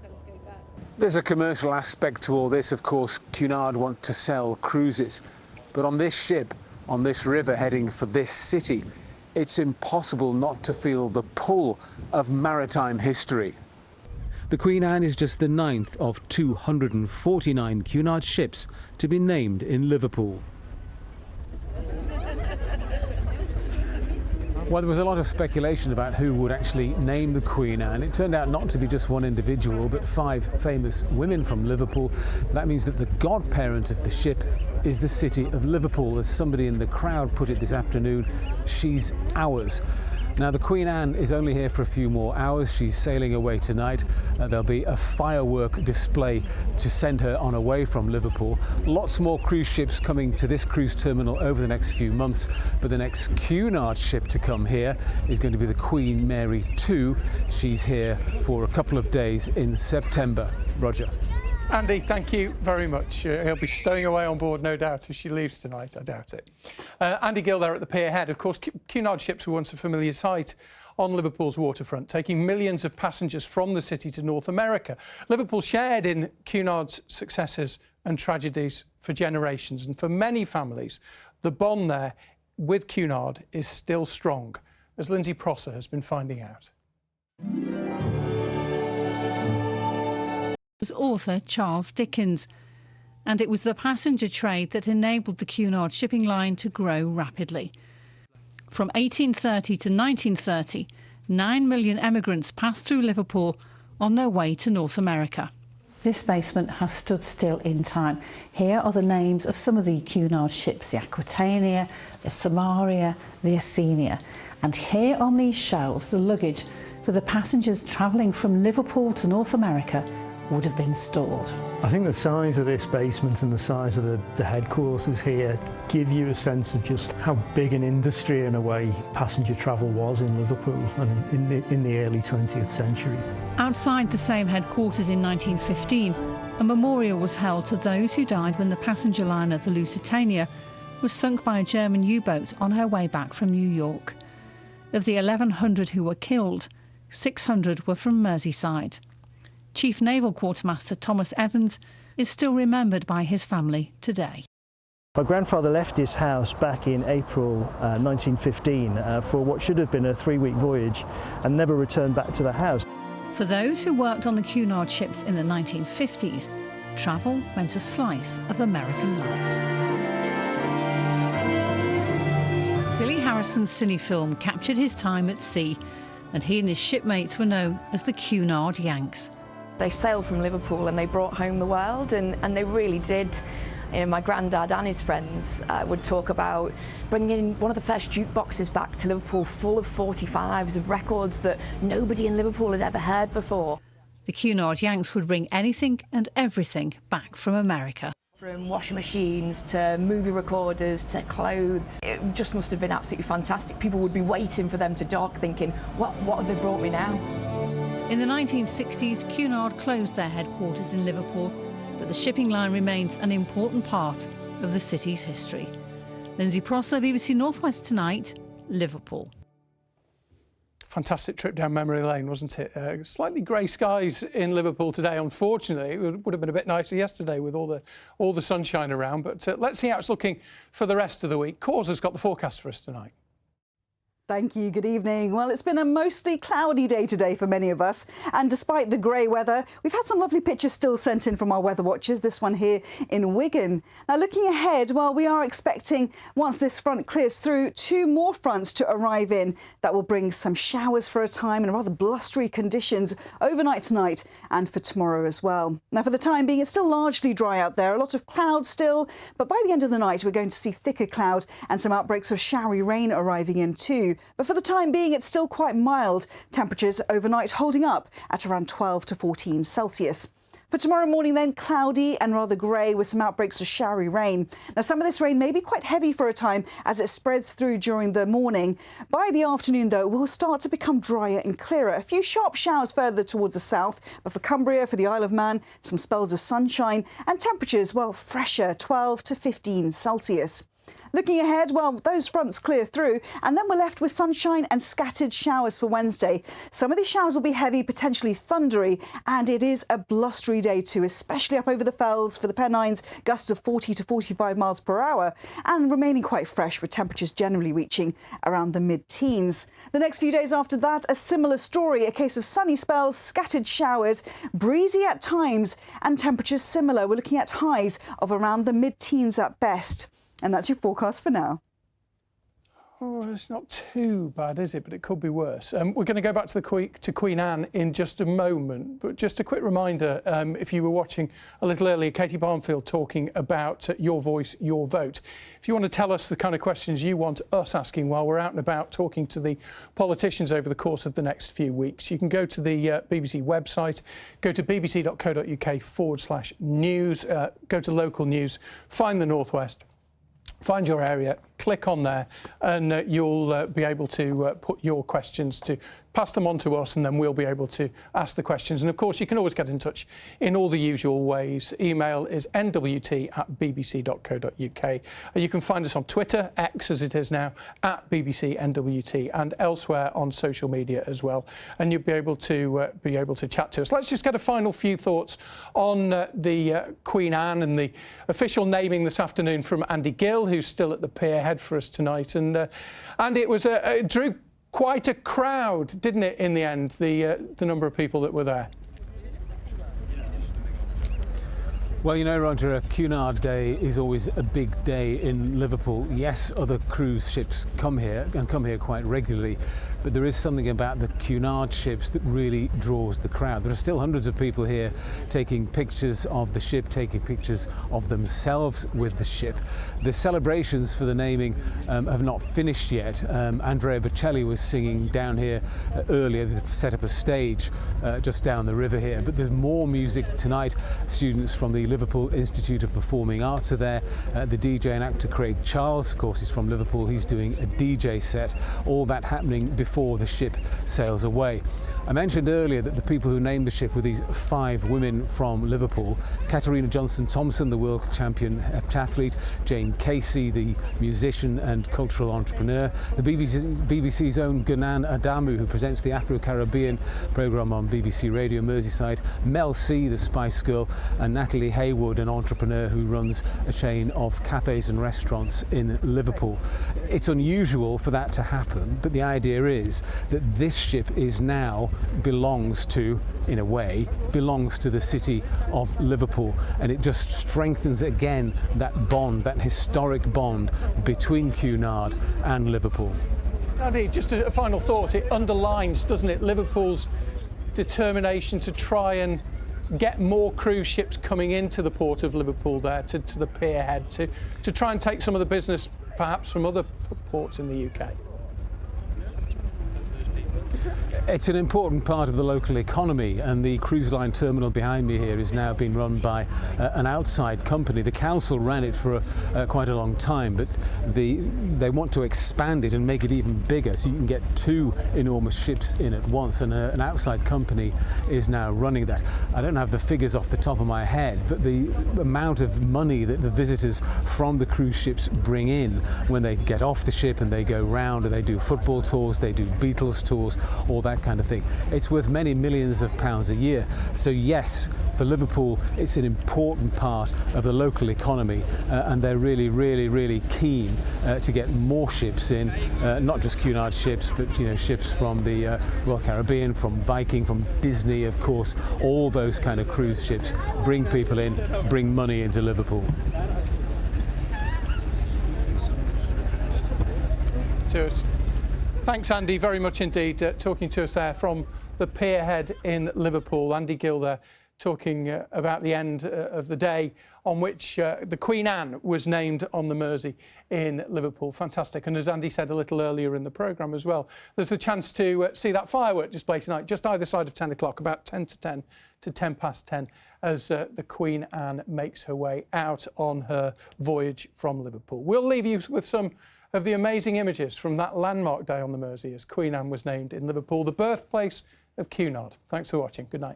There's a commercial aspect to all this, of course. Cunard want to sell cruises, but on this ship, on this river heading for this city, it's impossible not to feel the pull of maritime history. The Queen Anne is just the 9th of 249 Cunard ships to be named in Liverpool. Well, there was a lot of speculation about who would actually name the Queen Anne. It turned out not to be just one individual, but 5 famous women from Liverpool. That means that the godparent of the ship is the city of Liverpool. As somebody in the crowd put it this afternoon, she's ours. Now, the Queen Anne is only here for a few more hours. She's sailing away tonight. There'll be a firework display to send her on away from Liverpool. Lots more cruise ships coming to this cruise terminal over the next few months, but the next Cunard ship to come here is going to be the Queen Mary 2. She's here for a couple of days in September. Roger. Andy, thank you very much. He'll be stowing away on board, no doubt, if she leaves tonight. I doubt it. Andy Gill there at the pier head. Of course, Cunard ships were once a familiar sight on Liverpool's waterfront, taking millions of passengers from the city to North America. Liverpool shared in Cunard's successes and tragedies for generations, and for many families, the bond there with Cunard is still strong. as Lindsay Prosser has been finding out. Was author Charles Dickens, and it was the passenger trade that enabled the Cunard shipping line to grow rapidly. From 1830 to 1930, 9 million emigrants passed through Liverpool on their way to North America. This basement has stood still in time. Here are the names of some of the Cunard ships, the Aquitania, the Samaria, the Athenia. And here on these shelves, the luggage for the passengers travelling from Liverpool to North America would have been stored. I think the size of this basement and the size of the headquarters here give you a sense of just how big an industry, in a way, passenger travel was in Liverpool and in the early 20th century. Outside the same headquarters in 1915, a memorial was held to those who died when the passenger liner, the Lusitania, was sunk by a German U-boat on her way back from New York. Of the 1,100 who were killed, 600 were from Merseyside. Chief Naval Quartermaster Thomas Evans is still remembered by his family today. My grandfather left this house back in April 1915 for what should have been a 3-week voyage and never returned back to the house. For those who worked on the Cunard ships in the 1950s, travel meant a slice of American life. Billy Harrison's cine film captured his time at sea, and he and his shipmates were known as the Cunard Yanks. They sailed from Liverpool and they brought home the world, and they really did. You know, my granddad and his friends would talk about bringing one of the first jukeboxes back to Liverpool full of 45s of records that nobody in Liverpool had ever heard before. The Cunard Yanks would bring anything and everything back from America. From washing machines to movie recorders to clothes. It just must have been absolutely fantastic. People would be waiting for them to dock thinking, what have they brought me now? In the 1960s, Cunard closed their headquarters in Liverpool, but the shipping line remains an important part of the city's history. Lindsay Prosser, BBC North West Tonight, Liverpool. Fantastic trip down memory lane, wasn't it? Slightly grey skies in Liverpool today, unfortunately. It would have been a bit nicer yesterday with all the sunshine around, but let's see how it's looking for the rest of the week. Causa's got the forecast for us tonight. Thank you. Good evening. Well, it's been a mostly cloudy day today for many of us. And despite the grey weather, we've had some lovely pictures still sent in from our weather watchers. This one here in Wigan. Now, looking ahead, well, we are expecting, once this front clears through, 2 more fronts to arrive in. That will bring some showers for a time and rather blustery conditions overnight tonight and for tomorrow as well. Now, for the time being, it's still largely dry out there. A lot of cloud still. But by the end of the night, we're going to see thicker cloud and some outbreaks of showery rain arriving in too. But for the time being, it's still quite mild. Temperatures overnight holding up at around 12 to 14 Celsius. For tomorrow morning then, cloudy and rather grey with some outbreaks of showery rain. Now, some of this rain may be quite heavy for a time as it spreads through during the morning. By the afternoon, though, we'll start to become drier and clearer. A few sharp showers further towards the south, but for Cumbria, for the Isle of Man, some spells of sunshine and temperatures, well, fresher, 12 to 15 Celsius. Looking ahead, well, those fronts clear through and then we're left with sunshine and scattered showers for Wednesday. Some of these showers will be heavy, potentially thundery, and it is a blustery day too, especially up over the fells for the Pennines, gusts of 40 to 45 miles per hour and remaining quite fresh with temperatures generally reaching around the mid-teens. The next few days after that, a similar story, a case of sunny spells, scattered showers, breezy at times and temperatures similar. We're looking at highs of around the mid-teens at best. And that's your forecast for now. Oh, it's not too bad, is it? But it could be worse. We're going to go back to Queen Anne in just a moment. But just a quick reminder, if you were watching a little earlier, Katie Barnfield talking about Your Voice, Your Vote. If you want to tell us the kind of questions you want us asking while we're out and about talking to the politicians over the course of the next few weeks, you can go to the BBC website, go to bbc.co.uk/news, go to local news, find the North West, find your area, click on there, and you'll be able to put your questions to pass them on to us, and then we'll be able to ask the questions. And of course, you can always get in touch in all the usual ways. Email is nwt@bbc.co.uk. You can find us on Twitter, X as it is now, @BBCNWT, and elsewhere on social media as well. And you'll be able to chat to us. Let's just get a final few thoughts on the Queen Anne and the official naming this afternoon from Andy Gill, who's still at the pier head for us tonight. And it was drew quite a crowd, didn't it, in the end, the number of people that were there? Well, you know, Roger, Cunard Day is always a big day in Liverpool. Yes, other cruise ships come here and come here quite regularly, but there is something about the Cunard ships that really draws the crowd. There are still hundreds of people here taking pictures of the ship, taking pictures of themselves with the ship. The celebrations for the naming have not finished yet. Andrea Bocelli was singing down here earlier. They've set up a stage just down the river here, but there's more music tonight. Students from the Liverpool Institute of Performing Arts are there. The DJ and actor Craig Charles, of course, is from Liverpool. He's doing a DJ set. All that happening before the ship sails away. I mentioned earlier that the people who named the ship were these 5 women from Liverpool. Katarina Johnson-Thompson, the world champion heptathlete, Jane Casey, the musician and cultural entrepreneur, the BBC's own Gunan Adamu, who presents the Afro-Caribbean programme on BBC Radio Merseyside, Mel C, the Spice Girl, and Natalie Haywood, an entrepreneur who runs a chain of cafes and restaurants in Liverpool. It's unusual for that to happen, but the idea is that this ship is now belongs to, in a way, belongs to the city of Liverpool, and it just strengthens again that bond, that historic bond between Cunard and Liverpool. Andy, just a final thought. It underlines, doesn't it, Liverpool's determination to try and get more cruise ships coming into the port of Liverpool there, to the pierhead, to try and take some of the business perhaps from other ports in the UK. It's an important part of the local economy, and the cruise line terminal behind me here is now being run by an outside company. The council ran it for quite a long time, but they want to expand it and make it even bigger so you can get 2 enormous ships in at once, and an outside company is now running that. I don't have the figures off the top of my head, but the amount of money that the visitors from the cruise ships bring in when they get off the ship and they go round and they do football tours, they do Beatles tours, all that kind of thing. It's worth many millions of pounds a year. So yes, for Liverpool, it's an important part of the local economy, and they're really, really, really keen to get more ships in, not just Cunard ships, but ships from the Royal Caribbean, from Viking, from Disney, of course. All those kind of cruise ships bring people in, bring money into Liverpool. Cheers. Thanks, Andy, very much indeed, talking to us there from the pierhead in Liverpool. Andy Gill there talking about the end of the day on which the Queen Anne was named on the Mersey in Liverpool. Fantastic. And as Andy said a little earlier in the programme as well, there's a chance to see that firework display tonight, just either side of 10 o'clock, about 10 to 10 to 10 past 10, as the Queen Anne makes her way out on her voyage from Liverpool. We'll leave you with some of the amazing images from that landmark day on the Mersey as Queen Anne was named in Liverpool, the birthplace of Cunard. Thanks for watching. Good night.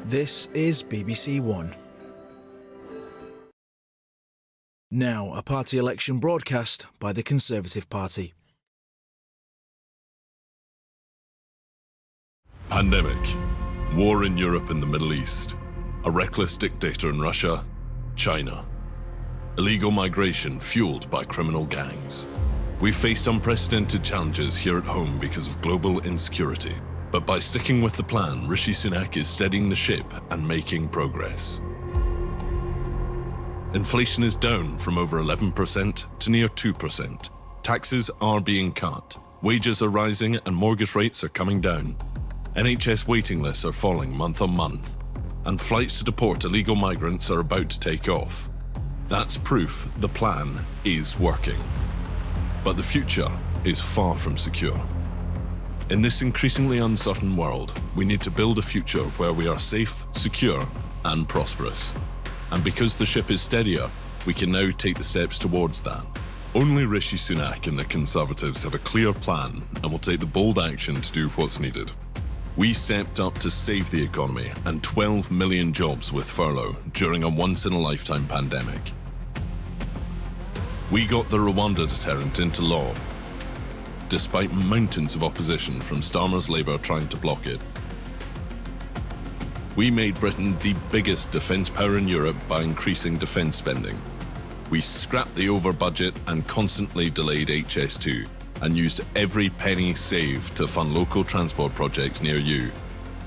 This is BBC One. Now a party election broadcast by the Conservative Party. Pandemic, war in Europe and the Middle East, a reckless dictator in Russia, China, illegal migration fueled by criminal gangs. We've faced unprecedented challenges here at home because of global insecurity. But by sticking with the plan, Rishi Sunak is steadying the ship and making progress. Inflation is down from over 11% to near 2%. Taxes are being cut. Wages are rising and mortgage rates are coming down. NHS waiting lists are falling month on month. And flights to deport illegal migrants are about to take off. That's proof the plan is working. But the future is far from secure. In this increasingly uncertain world, we need to build a future where we are safe, secure, and prosperous. And because the ship is steadier, we can now take the steps towards that. Only Rishi Sunak and the Conservatives have a clear plan and will take the bold action to do what's needed. We stepped up to save the economy and 12 million jobs with furlough during a once-in-a-lifetime pandemic. We got the Rwanda deterrent into law, despite mountains of opposition from Starmer's Labour trying to block it. We made Britain the biggest defence power in Europe by increasing defence spending. We scrapped the over-budget and constantly delayed HS2 and used every penny saved to fund local transport projects near you.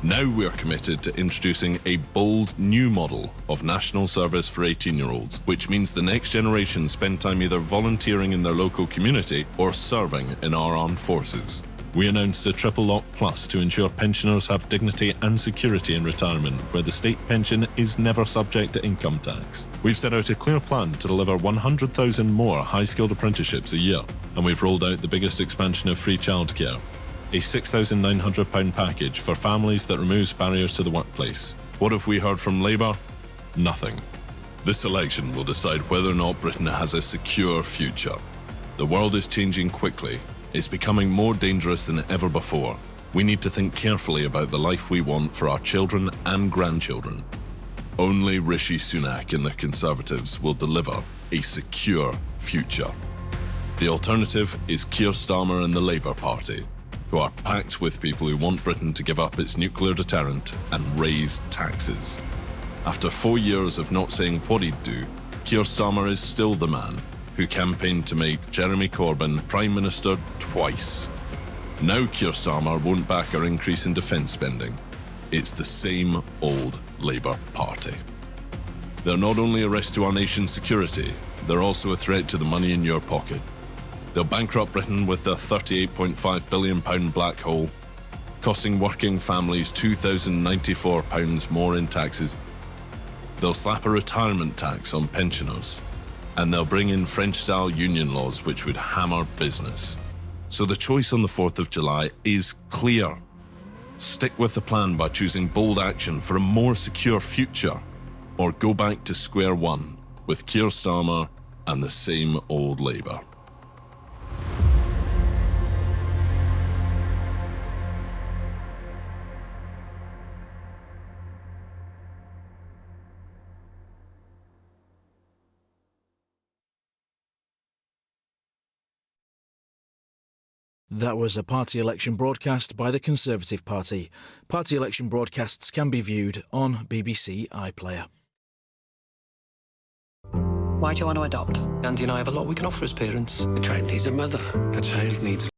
Now we're committed to introducing a bold new model of national service for 18-year-olds, which means the next generation spend time either volunteering in their local community or serving in our armed forces. We announced a triple lock plus to ensure pensioners have dignity and security in retirement, where the state pension is never subject to income tax. We've set out a clear plan to deliver 100,000 more high-skilled apprenticeships a year, and we've rolled out the biggest expansion of free childcare, a £6,900 package for families that removes barriers to the workplace. What have we heard from Labour? Nothing. This election will decide whether or not Britain has a secure future. The world is changing quickly. It's becoming more dangerous than ever before. We need to think carefully about the life we want for our children and grandchildren. Only Rishi Sunak and the Conservatives will deliver a secure future. The alternative is Keir Starmer and the Labour Party, who are packed with people who want Britain to give up its nuclear deterrent and raise taxes. After 4 years of not saying what he'd do, Keir Starmer is still the man who campaigned to make Jeremy Corbyn Prime Minister twice. Now Keir Starmer won't back our increase in defence spending. It's the same old Labour Party. They're not only a risk to our nation's security, they're also a threat to the money in your pocket. They'll bankrupt Britain with their £38.5 billion black hole, costing working families £2,094 more in taxes. They'll slap a retirement tax on pensioners, and they'll bring in French-style union laws which would hammer business. So the choice on the 4th of July is clear. Stick with the plan by choosing bold action for a more secure future, or go back to square one with Keir Starmer and the same old Labour. That was a party election broadcast by the Conservative Party. Party election broadcasts can be viewed on BBC iPlayer. Why do you want to adopt? Andy and I have a lot we can offer as parents. The child needs a mother. The child needs